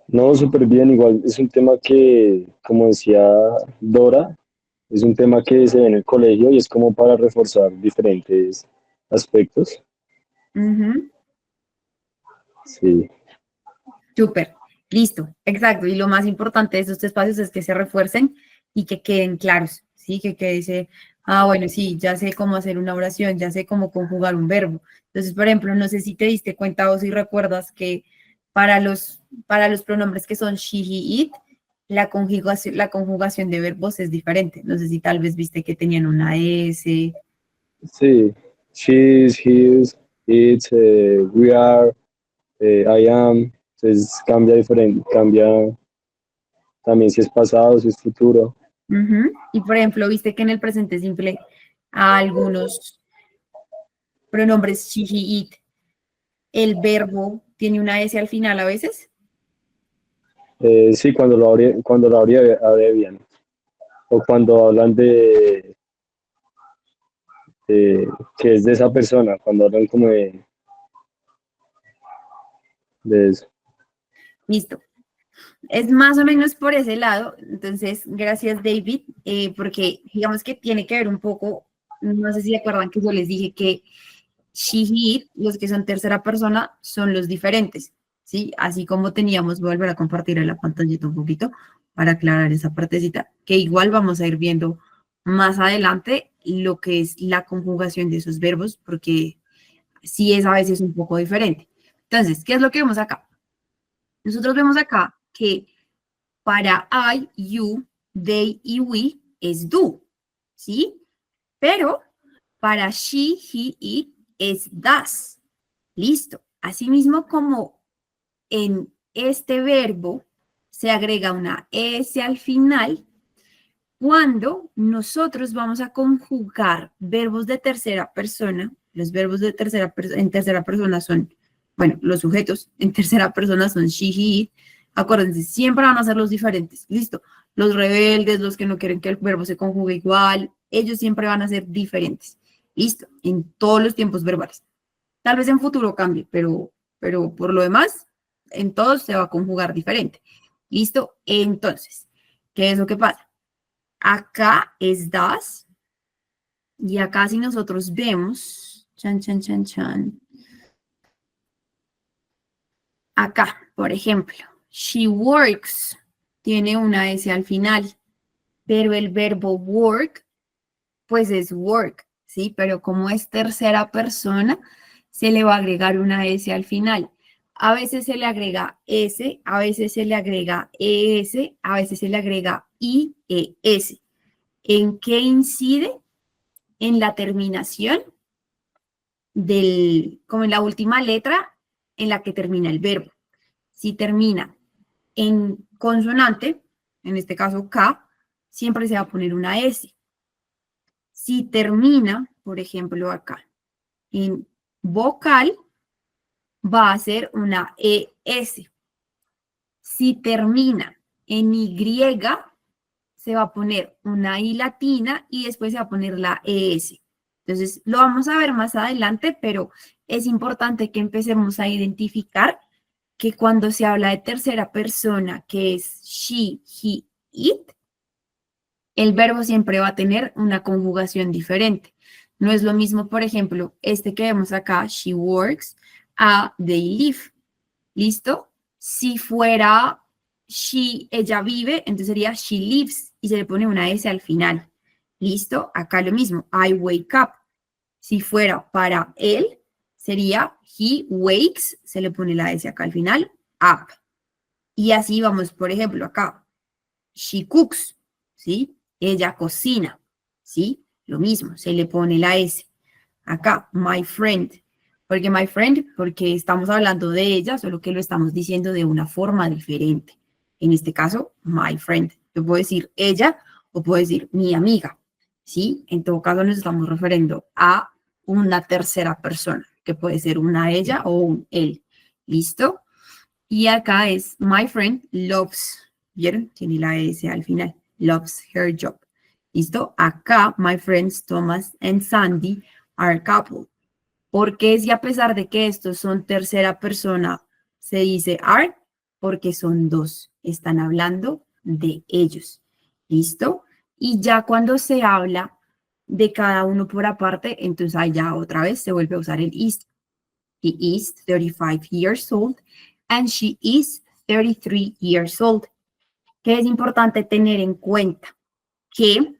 No, súper bien, igual es un tema que, como decía Dora, es un tema que se ve en el colegio y es como para reforzar diferentes aspectos. Ujú. Sí, Súper. Listo. Exacto. Y lo más importante de estos espacios es que se refuercen y que queden claros, ¿sí? Que dice, ah, bueno, sí, ya sé cómo hacer una oración, ya sé cómo conjugar un verbo. Entonces, por ejemplo, no sé si te diste cuenta o si recuerdas que para los pronombres que son she, he, it, la conjugación de verbos es diferente. No sé si tal vez viste que tenían una S. sí. She's, his, it's, we are, I am. Entonces cambia diferente, cambia también si es pasado, si es futuro. Ujú. Y, por ejemplo, viste que en el presente simple a algunos pronombres she, he, it, el verbo tiene una S al final a veces. Sí, cuando lo abrevian o cuando hablan que es de esa persona, cuando hablan como de eso. Listo. Es más o menos por ese lado. Entonces, gracias, David, porque digamos que tiene que ver un poco, no sé si se acuerdan que yo les dije que she, he, it, los que son tercera persona, son los diferentes, ¿sí? Así como teníamos, voy a volver a compartir en la pantallita un poquito para aclarar esa partecita, que igual vamos a ir viendo más adelante lo que es la conjugación de esos verbos, porque sí es a veces un poco diferente. Entonces, ¿qué es lo que vemos acá? Nosotros vemos acá que para I, you, they y we es do, ¿sí? Pero para she, he, it es does. Listo. Asimismo, como en este verbo se agrega una S al final, cuando nosotros vamos a conjugar verbos de tercera persona, los verbos de en tercera persona son, bueno, los sujetos en tercera persona son she, he, it. Acuérdense, siempre van a ser los diferentes. Listo. Los rebeldes, los que no quieren que el verbo se conjugue igual, ellos siempre van a ser diferentes. Listo. En todos los tiempos verbales. Tal vez en futuro cambie, pero por lo demás, en todos se va a conjugar diferente. Listo. Entonces, ¿qué es lo que pasa? Acá es das. Y acá si nosotros vemos, chan, chan, chan, chan. Acá, por ejemplo, she works tiene una S al final, pero el verbo work, pues es work, ¿sí? Pero como es tercera persona, se le va a agregar una S al final. A veces se le agrega S, a veces se le agrega ES, a veces se le agrega IES. ¿En qué incide? En la terminación como en la última letra en la que termina el verbo. Si termina en consonante, en este caso K, siempre se va a poner una S. Si termina, por ejemplo, acá, en vocal, va a ser una ES. Si termina en Y, se va a poner una I latina y después se va a poner la ES. Entonces, lo vamos a ver más adelante, pero es importante que empecemos a identificar que cuando se habla de tercera persona, que es she, he, it, el verbo siempre va a tener una conjugación diferente. No es lo mismo, por ejemplo, este que vemos acá, she works, a they live. ¿Listo? Si fuera she, ella vive, entonces sería she lives y se le pone una S al final. ¿Listo? Acá lo mismo, I wake up. Si fuera para él, sería he wakes, se le pone la S acá al final, up. Y así vamos, por ejemplo, acá, she cooks, ¿sí? Ella cocina, ¿sí? Lo mismo, se le pone la S. Acá, my friend. ¿Por qué my friend? Porque estamos hablando de ella, solo que lo estamos diciendo de una forma diferente. En este caso, my friend. Yo puedo decir ella o puedo decir mi amiga, ¿sí? En todo caso nos estamos refiriendo a una tercera persona, que puede ser una ella o un él. ¿Listo? Y acá es my friend loves, ¿vieron? Tiene la S al final. Loves her job. ¿Listo? Acá, my friends Thomas and Sandy are a couple. Porque si a pesar de que estos son tercera persona, se dice are, porque son dos. Están hablando de ellos. ¿Listo? Y ya cuando se habla de cada uno por aparte, entonces ahí ya otra vez se vuelve a usar el is. He is 35 years old and she is 33 years old. Que es importante tener en cuenta que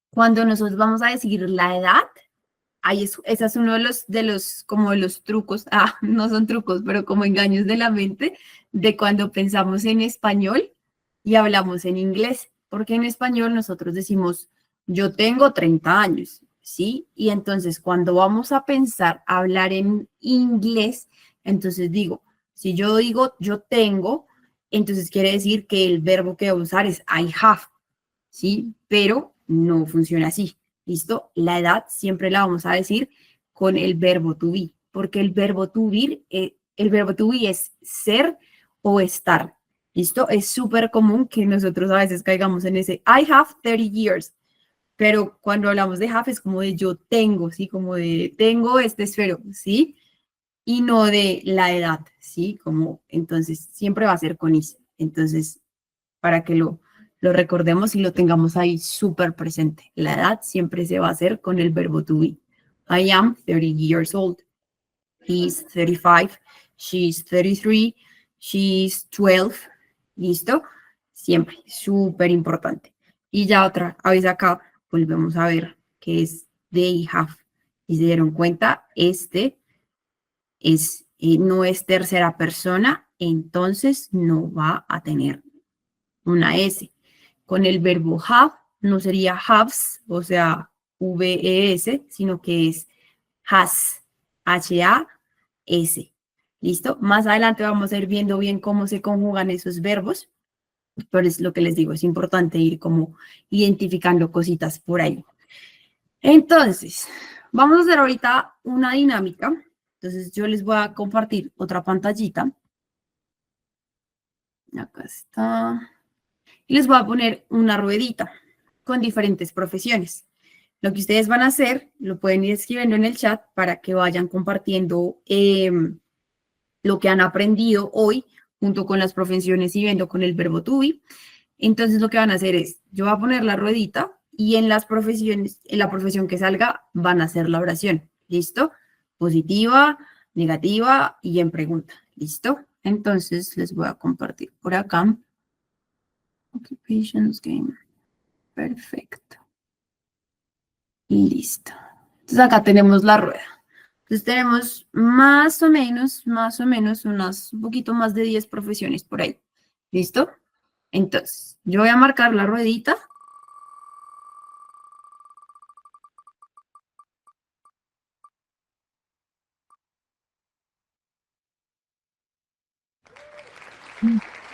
cuando nosotros vamos a decir la edad, ese es uno como de los trucos, no son trucos, pero como engaños de la mente, de cuando pensamos en español y hablamos en inglés, porque en español nosotros decimos, yo tengo 30 años, ¿sí? Y entonces cuando vamos a pensar, hablar en inglés, entonces digo, si yo digo yo tengo, entonces quiere decir que el verbo que voy a usar es I have, ¿sí? Pero no funciona así. ¿Listo? La edad siempre la vamos a decir con el verbo to be, porque el verbo to be es ser o estar. ¿Listo? Es súper común que nosotros a veces caigamos en ese I have 30 years, pero cuando hablamos de have es como de yo tengo, ¿sí? Como de tengo este esfero, ¿sí? Y no de la edad, ¿sí? Como, entonces, siempre va a ser con is. Entonces, para que lo recordemos y lo tengamos ahí súper presente. La edad siempre se va a hacer con el verbo to be. I am 30 years old. He's 35. She's 33. She's 12. ¿Listo? Siempre, súper importante. Y ya otra vez acá volvemos a ver que es they have. Y se dieron cuenta, este no es tercera persona, entonces no va a tener una S. Con el verbo have no sería haves, o sea, V-E-S, sino que es has, H-A-S. ¿Listo? Más adelante vamos a ir viendo bien cómo se conjugan esos verbos, pero es lo que les digo, es importante ir como identificando cositas por ahí. Entonces, vamos a hacer ahorita una dinámica. Entonces, yo les voy a compartir otra pantallita. Acá está. Y les voy a poner una ruedita con diferentes profesiones. Lo que ustedes van a hacer, lo pueden ir escribiendo en el chat para que vayan compartiendo lo que han aprendido hoy junto con las profesiones y viendo con el verbo to be. Entonces lo que van a hacer es, yo voy a poner la ruedita y en las profesiones, en la profesión que salga, van a hacer la oración. ¿Listo? Positiva, negativa y en pregunta. ¿Listo? Entonces les voy a compartir por acá. Occupations game. Perfecto. Y listo. Entonces acá tenemos la rueda. Entonces tenemos más o menos un poquito más de 10 profesiones por ahí. ¿Listo? Entonces, yo voy a marcar la ruedita.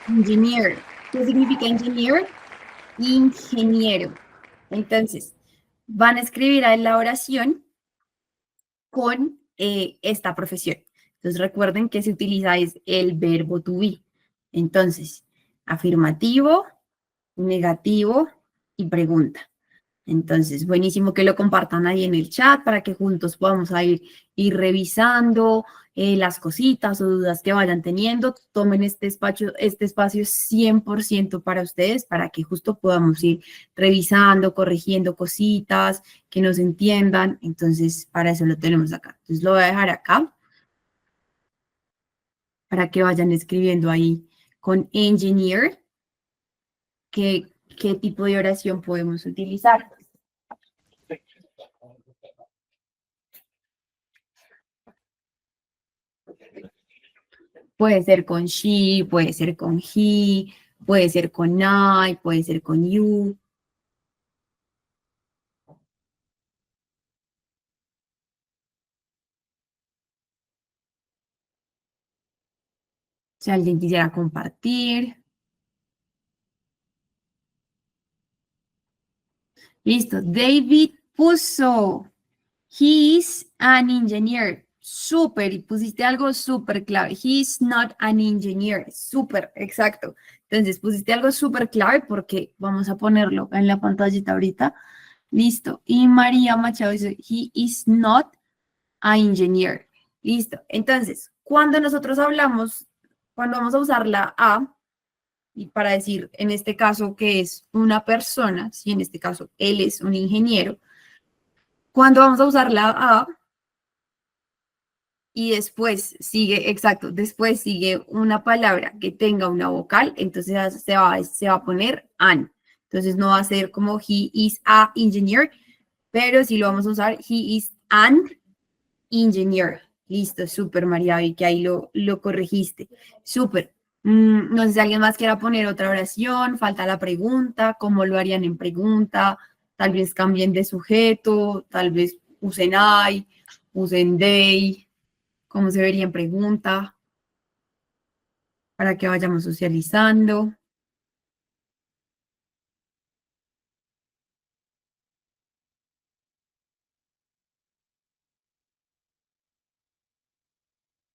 Engineer. ¿Qué significa engineer? Ingeniero. Entonces, van a escribir ahí la oración con esta profesión. Entonces recuerden que se utiliza es el verbo to be. Entonces, afirmativo, negativo y pregunta. Entonces, buenísimo que lo compartan ahí en el chat para que juntos podamos ir revisando las cositas o dudas que vayan teniendo. Tomen este espacio 100% para ustedes, para que justo podamos ir revisando, corrigiendo cositas, que nos entiendan. Entonces, para eso lo tenemos acá. Entonces, lo voy a dejar acá para que vayan escribiendo ahí con engineer qué tipo de oración podemos utilizar. Puede ser con she, puede ser con he, puede ser con I, puede ser con you. Si alguien quisiera compartir. Listo. David puso, he is an engineer. Súper, y pusiste algo súper clave. He is not an engineer. Súper, exacto. Entonces, pusiste algo súper clave porque vamos a ponerlo en la pantallita ahorita. Listo. Y María Machado dice, he is not an engineer. Listo. Entonces, cuando nosotros hablamos, cuando vamos a usar la a, y para decir en este caso que es una persona, si en este caso él es un ingeniero, cuando vamos a usar la a y después sigue, exacto, después sigue una palabra que tenga una vocal, entonces se va a poner an. Entonces no va a ser como he is a engineer, pero sí lo vamos a usar he is an engineer. Listo, súper, María, vi que ahí lo corregiste. Súper. No sé si alguien más quiera poner otra oración, falta la pregunta, cómo lo harían en pregunta, tal vez cambien de sujeto, tal vez usen I, usen they, cómo se vería en pregunta, para que vayamos socializando.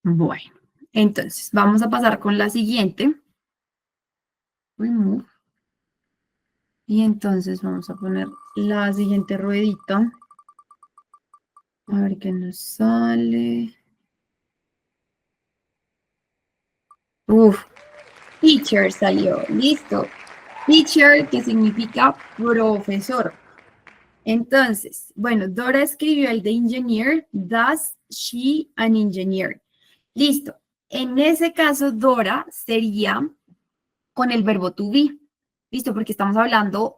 Bueno, entonces vamos a pasar con la siguiente. Remove. Y entonces vamos a poner la siguiente ruedita. A ver qué nos sale. Teacher salió. Listo. Teacher, que significa profesor. Entonces, bueno, Dora escribió el de engineer. Does she an engineer? Listo. En ese caso, Dora sería con el verbo to be. Listo, porque estamos hablando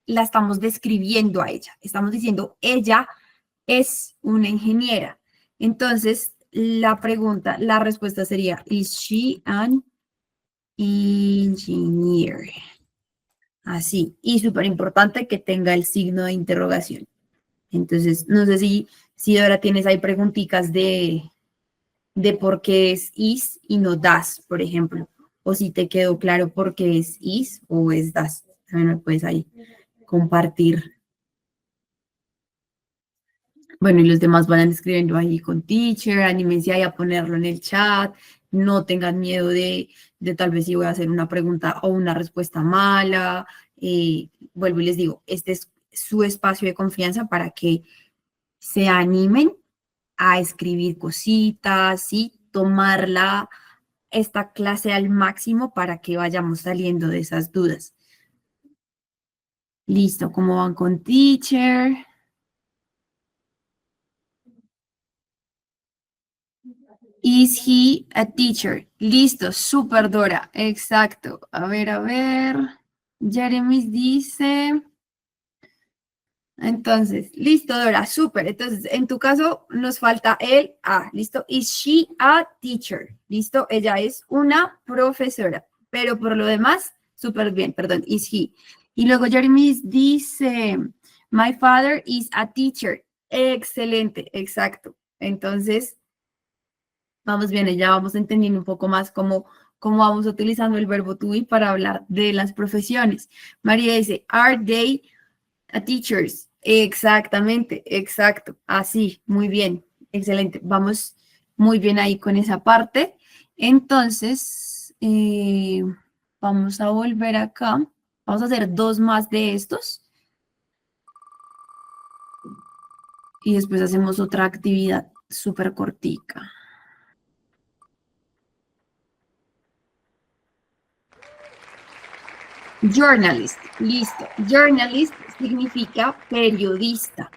la estamos describiendo a ella. Estamos diciendo, ella es una ingeniera. Entonces, la respuesta sería, is she an engineer? Así. Y súper importante que tenga el signo de interrogación. Entonces, no sé si ahora tienes ahí preguntitas de por qué es is y no das, por ejemplo. O si te quedó claro por qué es is o es das. También me puedes ahí compartir. Bueno, y los demás vayan escribiendo ahí con teacher, anímense ahí a ponerlo en el chat, no tengan miedo de tal vez si voy a hacer una pregunta o una respuesta mala. Vuelvo y les digo, este es su espacio de confianza para que se animen a escribir cositas y tomarla esta clase al máximo para que vayamos saliendo de esas dudas. Listo, ¿cómo van con teacher? Is he a teacher? Listo, súper Dora, exacto. A ver. Jeremy dice... Entonces, listo Dora, súper. Entonces, en tu caso nos falta el a, ¿listo? Is she a teacher? ¿Listo? Ella es una profesora. Pero por lo demás, súper bien, perdón, is he. Y luego Jeremy dice, my father is a teacher. Excelente, exacto. Entonces... vamos bien, ya vamos entendiendo un poco más cómo vamos utilizando el verbo to be para hablar de las profesiones. María dice, are they A teachers. Exactamente, exacto. Así, muy bien. Excelente. Vamos muy bien ahí con esa parte. Entonces, vamos a volver acá. Vamos a hacer 2 más de estos. Y después hacemos otra actividad súper cortica. Journalist, listo. Journalist significa periodista.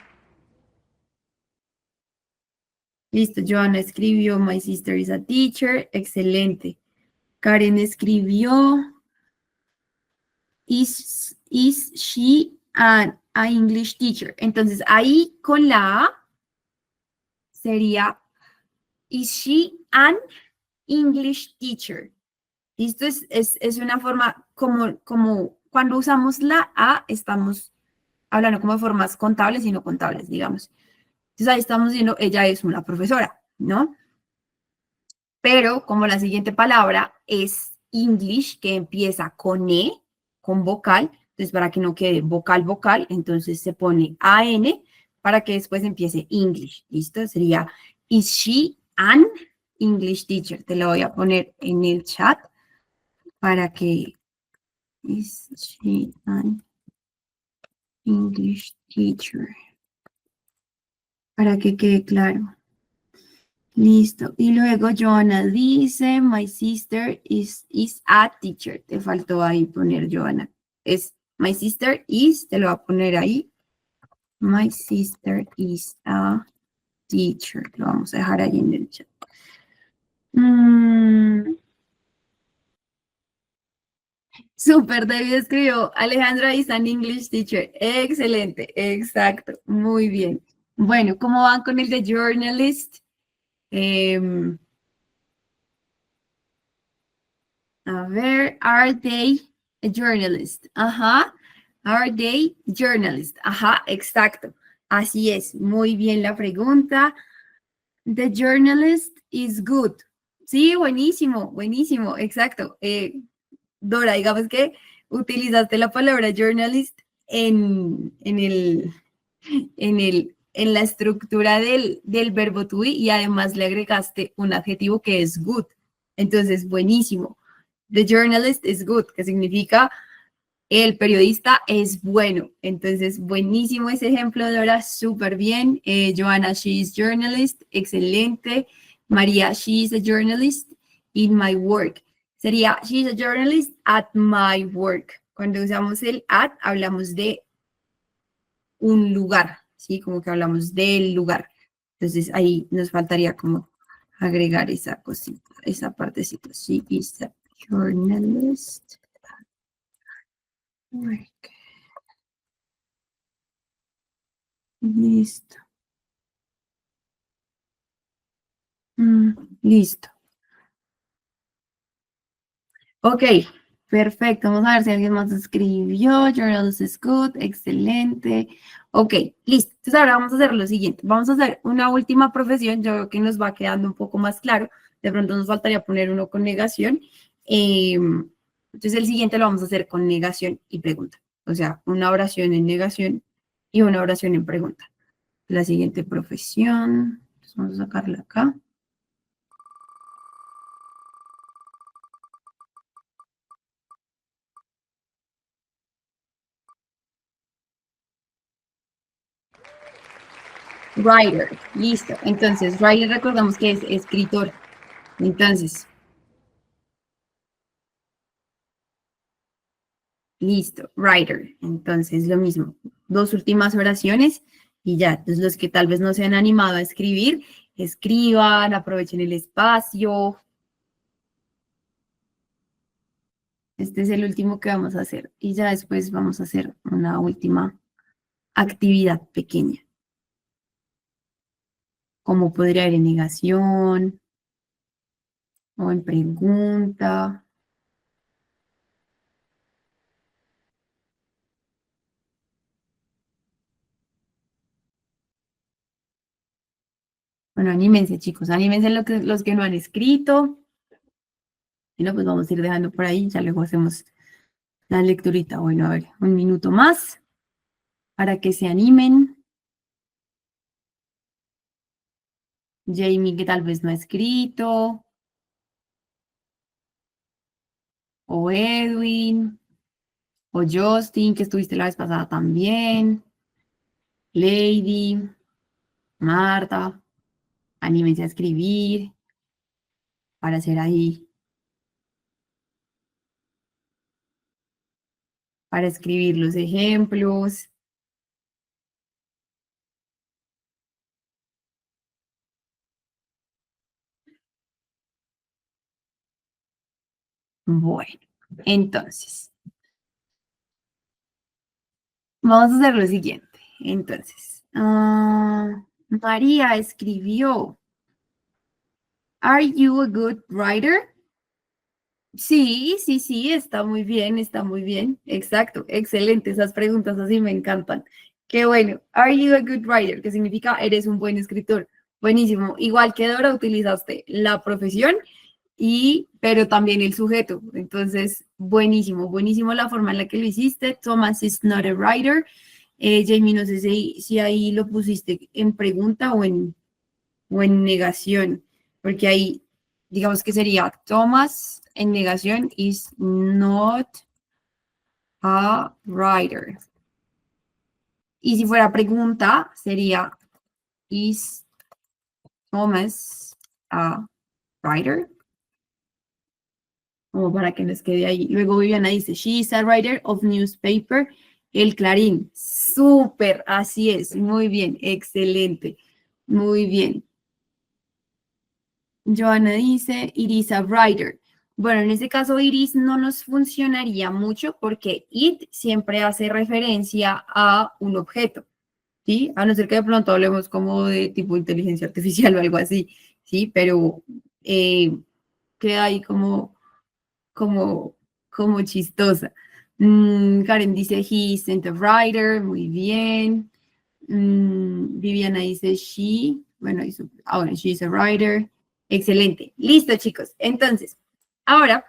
Listo, Joana escribió, my sister is a teacher, excelente. Karen escribió, is she an English teacher? Entonces, ahí con la A sería, is she an English teacher? Listo, es una forma como cuando usamos la A, estamos hablando como de formas contables y no contables, digamos. Entonces ahí estamos diciendo, ella es una profesora, ¿no? Pero como la siguiente palabra es English, que empieza con E, con vocal, entonces para que no quede vocal, vocal, entonces se pone AN para que después empiece English, ¿listo? Sería, is she an English teacher? Te lo voy a poner en el chat para que, is she an English teacher? Para que quede claro. Listo. Y luego Joana dice, my sister is a teacher. Te faltó ahí poner Joana. Es my sister is, te lo voy a poner ahí. My sister is a teacher. Lo vamos a dejar ahí en el chat. Súper, David escribió, Alejandra is an English teacher. Excelente, exacto, muy bien. Bueno, ¿cómo van con el de journalist? A ver, are they a journalist? Ajá, are they journalist? Ajá, exacto. Así es, muy bien la pregunta. The journalist is good. Sí, buenísimo, buenísimo, exacto. Dora, digamos que utilizaste la palabra journalist en la estructura del verbo to be y además le agregaste un adjetivo que es good. Entonces, buenísimo. The journalist is good, que significa el periodista es bueno. Entonces, buenísimo ese ejemplo, Dora, súper bien. Joanna, she is journalist, excelente. María, she is a journalist in my work. Sería, she is a journalist at my work. Cuando usamos el at, hablamos de un lugar, ¿sí? Como que hablamos del lugar. Entonces, ahí nos faltaría como agregar esa cosita, esa partecita. She is a journalist. Work. Listo. Listo. Ok, perfecto. Vamos a ver si alguien más escribió. Journalist is good. Excelente. Ok, listo. Entonces ahora vamos a hacer lo siguiente. Vamos a hacer una última profesión. Yo creo que nos va quedando un poco más claro. De pronto nos faltaría poner uno con negación. Entonces el siguiente lo vamos a hacer con negación y pregunta. O sea, una oración en negación y una oración en pregunta. La siguiente profesión. Entonces vamos a sacarla acá. Writer, listo. Entonces, writer recordamos que es escritor. Entonces, listo, writer. Entonces, lo mismo. 2 últimas oraciones y ya. Entonces, los que tal vez no se han animado a escribir, escriban, aprovechen el espacio. Este es el último que vamos a hacer. Y ya después vamos a hacer una última actividad pequeña. Como podría ir en negación o en pregunta. Bueno, anímense, chicos, anímense los que no han escrito. Y no, pues vamos a ir dejando por ahí, ya luego hacemos la lecturita. Bueno, a ver, un minuto más. para que se animen. Jamie, que tal vez no ha escrito. O Edwin. O Justin, que estuviste la vez pasada también. Lady. Marta. Anímense a escribir. Para hacer ahí. Para escribir los ejemplos. Bueno, entonces, vamos a hacer lo siguiente. Entonces, María escribió, ¿Are you a good writer? Sí, sí, sí, está muy bien, está muy bien. Exacto, excelente, esas preguntas así me encantan. Qué bueno. ¿Are you a good writer? Que significa eres un buen escritor. Buenísimo. Igual que Dora, utilizaste la profesión pero también el sujeto. Entonces, buenísimo, buenísimo la forma en la que lo hiciste. Thomas is not a writer. Jamie, no sé si ahí lo pusiste en pregunta o en negación, porque ahí, digamos que sería Thomas en negación is not a writer. Y si fuera pregunta, sería is Thomas a writer? Como para que nos quede ahí. Luego Viviana dice, she is a writer of newspaper, El Clarín. Súper, así es, muy bien, excelente, muy bien. Joana dice, it is a writer. Bueno, en este caso Iris no nos funcionaría mucho porque it siempre hace referencia a un objeto, ¿sí? A no ser que de pronto hablemos como de tipo inteligencia artificial o algo así, ¿sí? Pero queda ahí como chistosa. Karen dice, he isn't a writer, muy bien. Viviana dice, she, bueno, ahora she is a writer. Excelente. Listo, chicos. Entonces, ahora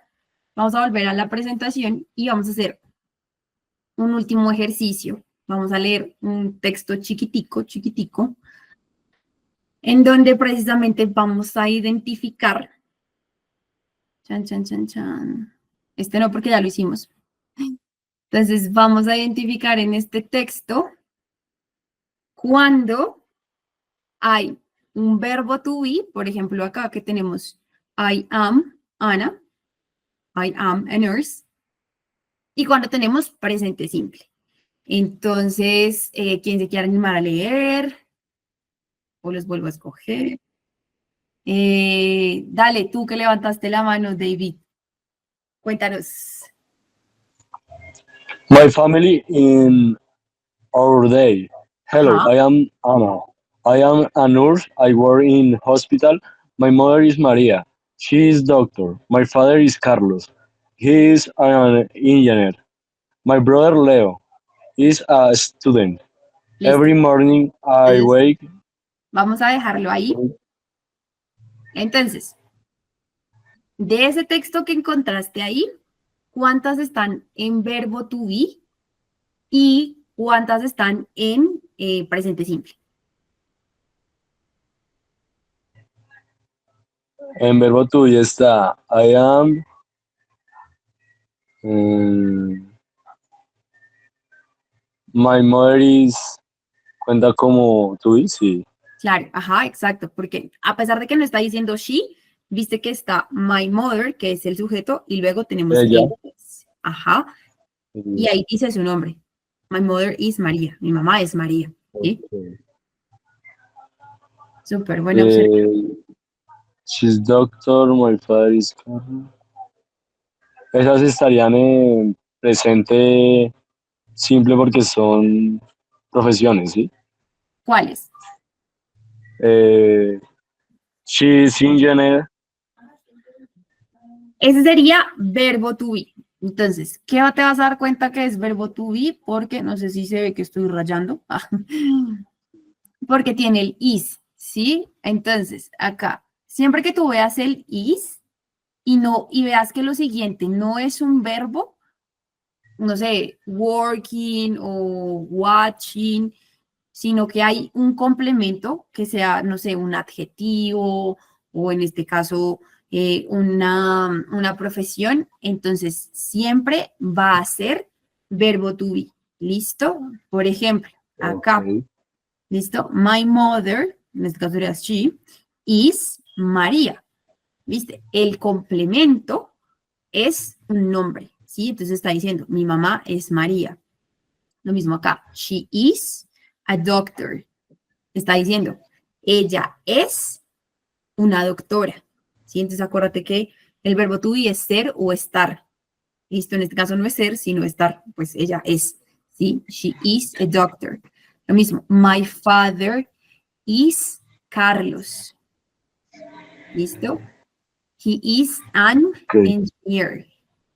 vamos a volver a la presentación y vamos a hacer un último ejercicio. Vamos a leer un texto chiquitico, chiquitico, en donde precisamente vamos a identificar. Chan, chan, chan, chan. Este no, porque ya lo hicimos. Entonces, vamos a identificar en este texto cuando hay un verbo to be, por ejemplo, acá que tenemos I am Ana, I am a nurse, y cuando tenemos presente simple. Entonces, ¿quién se quiere animar a leer? O los vuelvo a escoger. Dale, tú que levantaste la mano, David. Cuéntanos. My family in our day. Hello, Ajá. I am Anna. I am a nurse. I work in hospital. My mother is Maria. She is doctor. My father is Carlos. He is an engineer. My brother Leo is a student. Listo. Every morning I Entonces, wake. vamos a dejarlo ahí. Entonces, de ese texto que encontraste ahí, ¿cuántas están en verbo to be y cuántas están en presente simple? En verbo to be está I am. My mother is. Cuenta como to be, sí. Claro, ajá, exacto, porque a pesar de que no está diciendo she, viste que está my mother, que es el sujeto, y luego tenemos Ella. is. Ajá, y ahí dice su nombre. My mother is María, mi mamá es María. ¿Sí? Okay. Súper, buena observación. She's doctor, my father is Carlos. Esas estarían en presente simple porque son profesiones, ¿sí? ¿Cuáles? She's engineer. Ese sería verbo to be. Entonces, ¿qué te vas a dar cuenta que es verbo to be? Porque no sé si se ve que estoy rayando. Porque tiene el is, ¿sí? Entonces, acá, siempre que tú veas el is y veas que lo siguiente no es un verbo, no sé, working o watching, sino que hay un complemento que sea, no sé, un adjetivo o en este caso una profesión, entonces siempre va a ser verbo to be. ¿Listo? Por ejemplo, acá, Ok. ¿listo? My mother, en este caso sería she, is María. ¿Viste? El complemento es un nombre, ¿sí? Entonces está diciendo, mi mamá es María. Lo mismo acá, she is a doctor. Está diciendo, ella es una doctora, ¿sí? Entonces acuérdate que el verbo to be es ser o estar. Listo, en este caso no es ser, sino estar, pues ella es, ¿sí? She is a doctor. Lo mismo, my father is Carlos. ¿Listo? He is an Ok. engineer.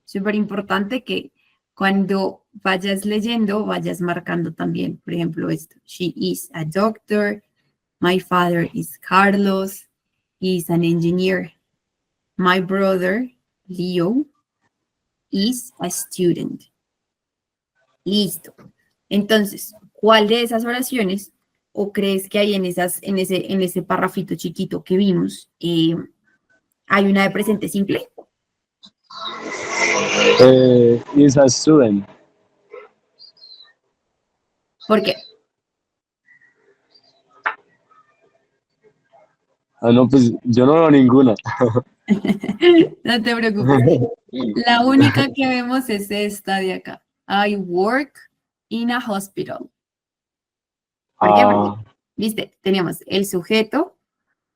Súper importante que cuando vayas leyendo, vayas marcando también, por ejemplo, esto. She is a doctor. My father is Carlos. He is an engineer. My brother, Leo, is a student. Listo. Entonces, ¿cuál de esas oraciones o crees que hay en ese párrafito chiquito que vimos? ¿Hay una de presente simple? Is a student. ¿Por qué? Ah, no, pues yo no veo ninguna. No te preocupes. La única que vemos es esta de acá. I work in a hospital. ¿Por qué? Porque, Ah, viste, teníamos el sujeto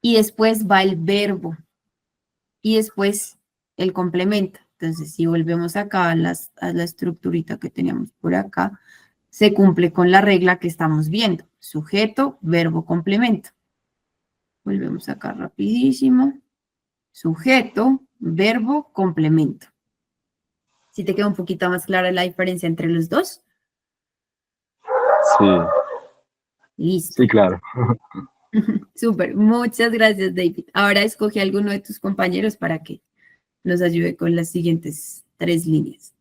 y después va el verbo y después el complemento. Entonces, si volvemos acá a la estructurita que teníamos por acá, se cumple con la regla que estamos viendo. Sujeto, verbo, complemento. Volvemos acá rapidísimo. Sujeto, verbo, complemento. Si te queda un poquito más clara la diferencia entre los dos. sí, Listo. sí, claro. Súper. Muchas gracias, David. Ahora escoge alguno de tus compañeros para que nos ayude con las siguientes 3 líneas.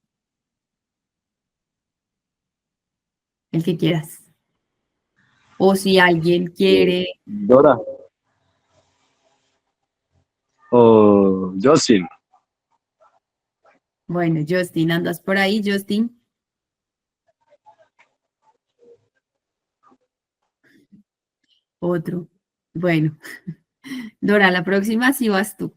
El que quieras. O si alguien quiere. Dora o Justin. Bueno, Justin, ¿andas por ahí, Justin? Otro. Bueno, Dora, la próxima sí vas tú.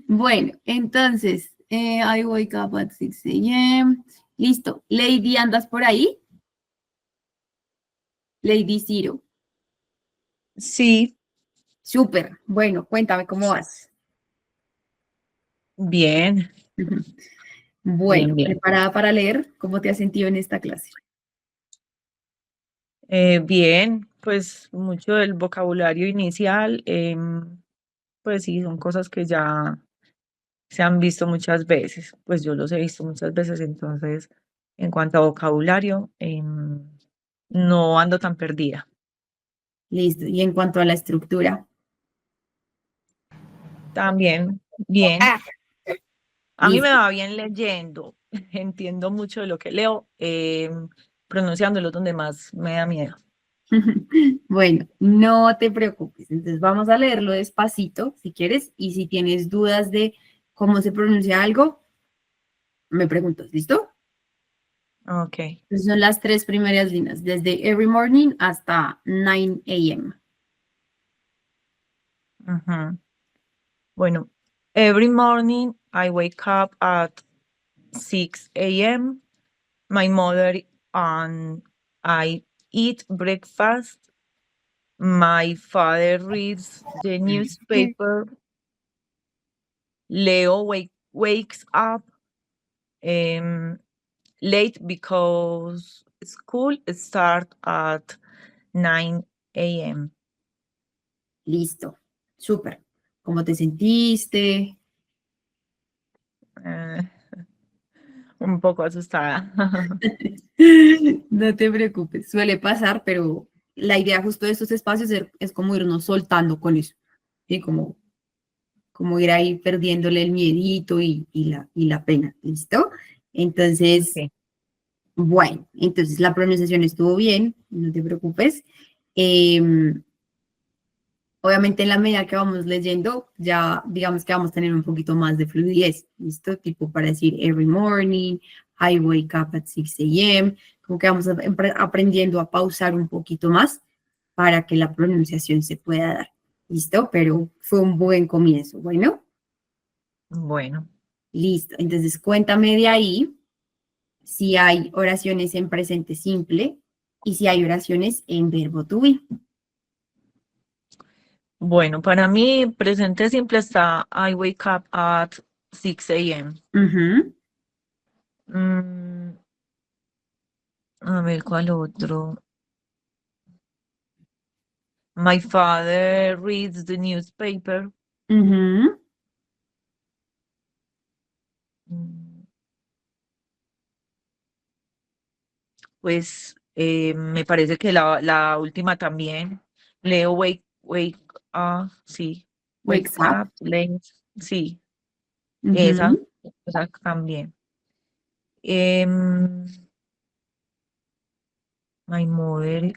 Bueno, entonces, I wake up at 6 a.m. Listo. Lady, ¿andas por ahí? Lady Zero. Sí, Súper. Bueno, cuéntame cómo vas. bien, bien, Bueno, bien. ¿preparada para leer? ¿Cómo te has sentido en esta clase? Bien, pues mucho del vocabulario inicial, pues sí, son cosas que ya se han visto muchas veces, pues yo los he visto muchas veces, entonces en cuanto a vocabulario, no ando tan perdida. Listo. Y en cuanto a la estructura. También, bien. A mí me Listo. va bien leyendo, entiendo mucho de lo que leo, pronunciándolo donde más me da miedo. Bueno, no te preocupes. Entonces vamos a leerlo despacito, si quieres, y si tienes dudas de cómo se pronuncia algo, me preguntas, ¿listo? Ok. Entonces son las 3 primeras líneas, desde every morning hasta 9 a.m. Ujú. Bueno, every morning I wake up at 6 a.m. My mother and I eat breakfast. My father reads the newspaper. Leo wakes up late because school starts at 9 a.m. Listo. Súper. ¿Cómo te sentiste? Eh, un poco asustada. No te preocupes, suele pasar, pero la idea justo de estos espacios es como irnos soltando con eso, ¿sí? Como ir ahí perdiéndole el miedito y la pena, ¿listo? Entonces, Ok. Bueno, entonces la pronunciación estuvo bien, no te preocupes. Em, Obviamente en la medida que vamos leyendo, ya digamos que vamos a tener un poquito más de fluidez, ¿listo? Tipo para decir every morning, I wake up at 6 a.m., como que vamos aprendiendo a pausar un poquito más para que la pronunciación se pueda dar, ¿listo? Pero fue un buen comienzo, bueno, Bueno, listo. Entonces cuéntame de ahí si hay oraciones en presente simple y si hay oraciones en verbo to be. bueno, para mí presente simple está I wake up at 6 a.m. Ujú, Mm, a ver, ¿cuál otro? My father reads the newspaper. ujú. Mm, Pues me parece que la última también. Leo sí, wake Wakes up. up, late, sí, esa, Ujú. esa también. Em, my mother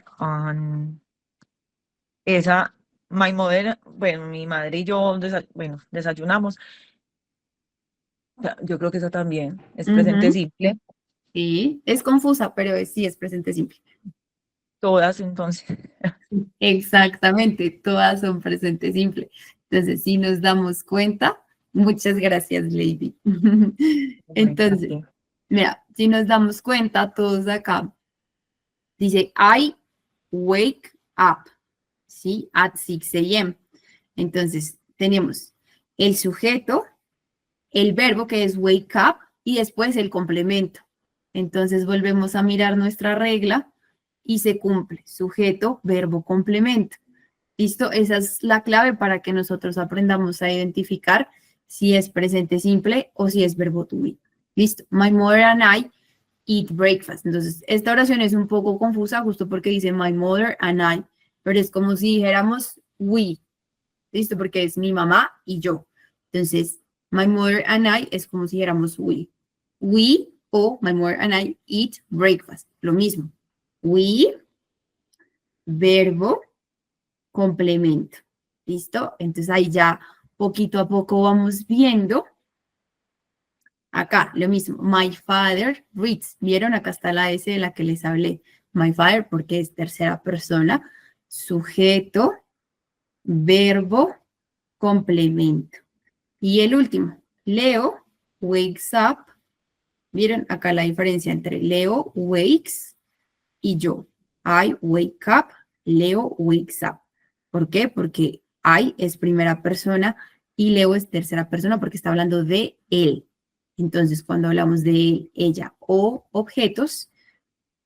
esa, my mother, bueno, mi madre y yo, bueno, desayunamos. Yo creo que esa también es presente Ujú. simple. Sí, es confusa, pero sí es presente simple. Todas, entonces. Exactamente, todas son presente simple. Entonces, si nos damos cuenta, muchas gracias, Lady. Bueno, Entonces, así. mira, si nos damos cuenta, todos acá, dice, I wake up, ¿sí? At 6 a.m. Entonces, tenemos el sujeto, el verbo que es wake up y después el complemento. Entonces volvemos a mirar nuestra regla y se cumple sujeto, verbo, complemento. ¿Listo? Esa es la clave para que nosotros aprendamos a identificar si es presente simple o si es verbo to be. ¿Listo? My mother and I eat breakfast. Entonces, esta oración es un poco confusa justo porque dice my mother and I, pero es como si dijéramos we. ¿Listo? Porque es mi mamá y yo. Entonces, my mother and I es como si dijéramos we. We o my mother and I eat breakfast. Lo mismo. We, verbo, complemento. ¿Listo? Entonces ahí ya poquito a poco vamos viendo. Acá, lo mismo. My father reads. ¿Vieron? Acá está la S de la que les hablé. My father porque es tercera persona. Sujeto, verbo, complemento. Y el último, Leo wakes up. ¿Vieron acá la diferencia entre Leo wakes y yo? I wake up, Leo wakes up. ¿Por qué? Porque I es primera persona y Leo es tercera persona porque está hablando de él. Entonces, cuando hablamos de él, ella o objetos,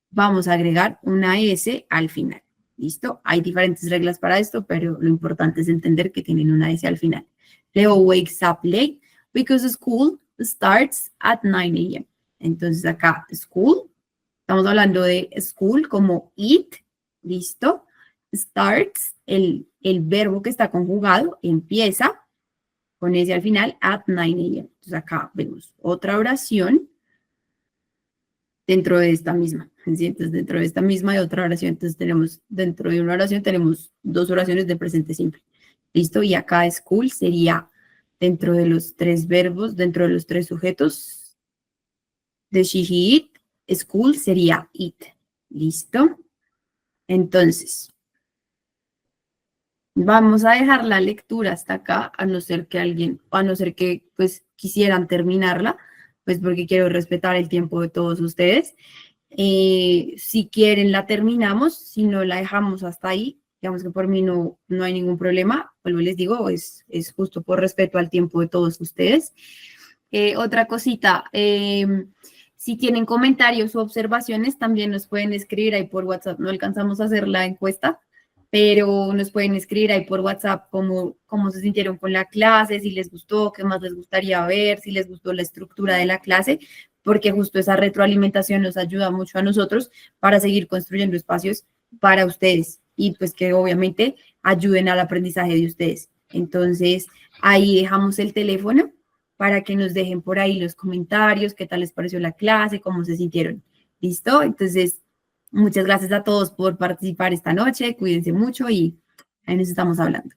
vamos a agregar una S al final. ¿Listo? Hay diferentes reglas para esto, pero lo importante es entender que tienen una S al final. Leo wakes up late because school starts at 9 a.m. Entonces acá, school, estamos hablando de school como eat, ¿listo? Starts, el verbo que está conjugado, empieza con ese al final, at 9 a.m. Entonces acá vemos otra oración dentro de esta misma. ¿Sí? Entonces, dentro de esta misma hay otra oración. Entonces, tenemos, dentro de una oración tenemos dos oraciones de presente simple. ¿Listo? Y acá school sería dentro de los tres verbos, dentro de los tres sujetos de she, he, it, school sería it. ¿Listo? Entonces, vamos a dejar la lectura hasta acá, a no ser que alguien, a no ser que pues quisieran terminarla, pues porque quiero respetar el tiempo de todos ustedes. Si quieren la terminamos, si no la dejamos hasta ahí, digamos que por mí no hay ningún problema, vuelvo y les digo, es justo por respeto al tiempo de todos ustedes. Otra cosita, si tienen comentarios o observaciones, también nos pueden escribir ahí por WhatsApp, no alcanzamos a hacer la encuesta, pero nos pueden escribir ahí por WhatsApp cómo se sintieron con la clase, si les gustó, qué más les gustaría ver, si les gustó la estructura de la clase, porque justo esa retroalimentación nos ayuda mucho a nosotros para seguir construyendo espacios para ustedes y pues que obviamente ayuden al aprendizaje de ustedes. Entonces, ahí dejamos el teléfono para que nos dejen por ahí los comentarios, qué tal les pareció la clase, cómo se sintieron. ¿Listo? Entonces, muchas gracias a todos por participar esta noche. Cuídense mucho y ahí nos estamos hablando.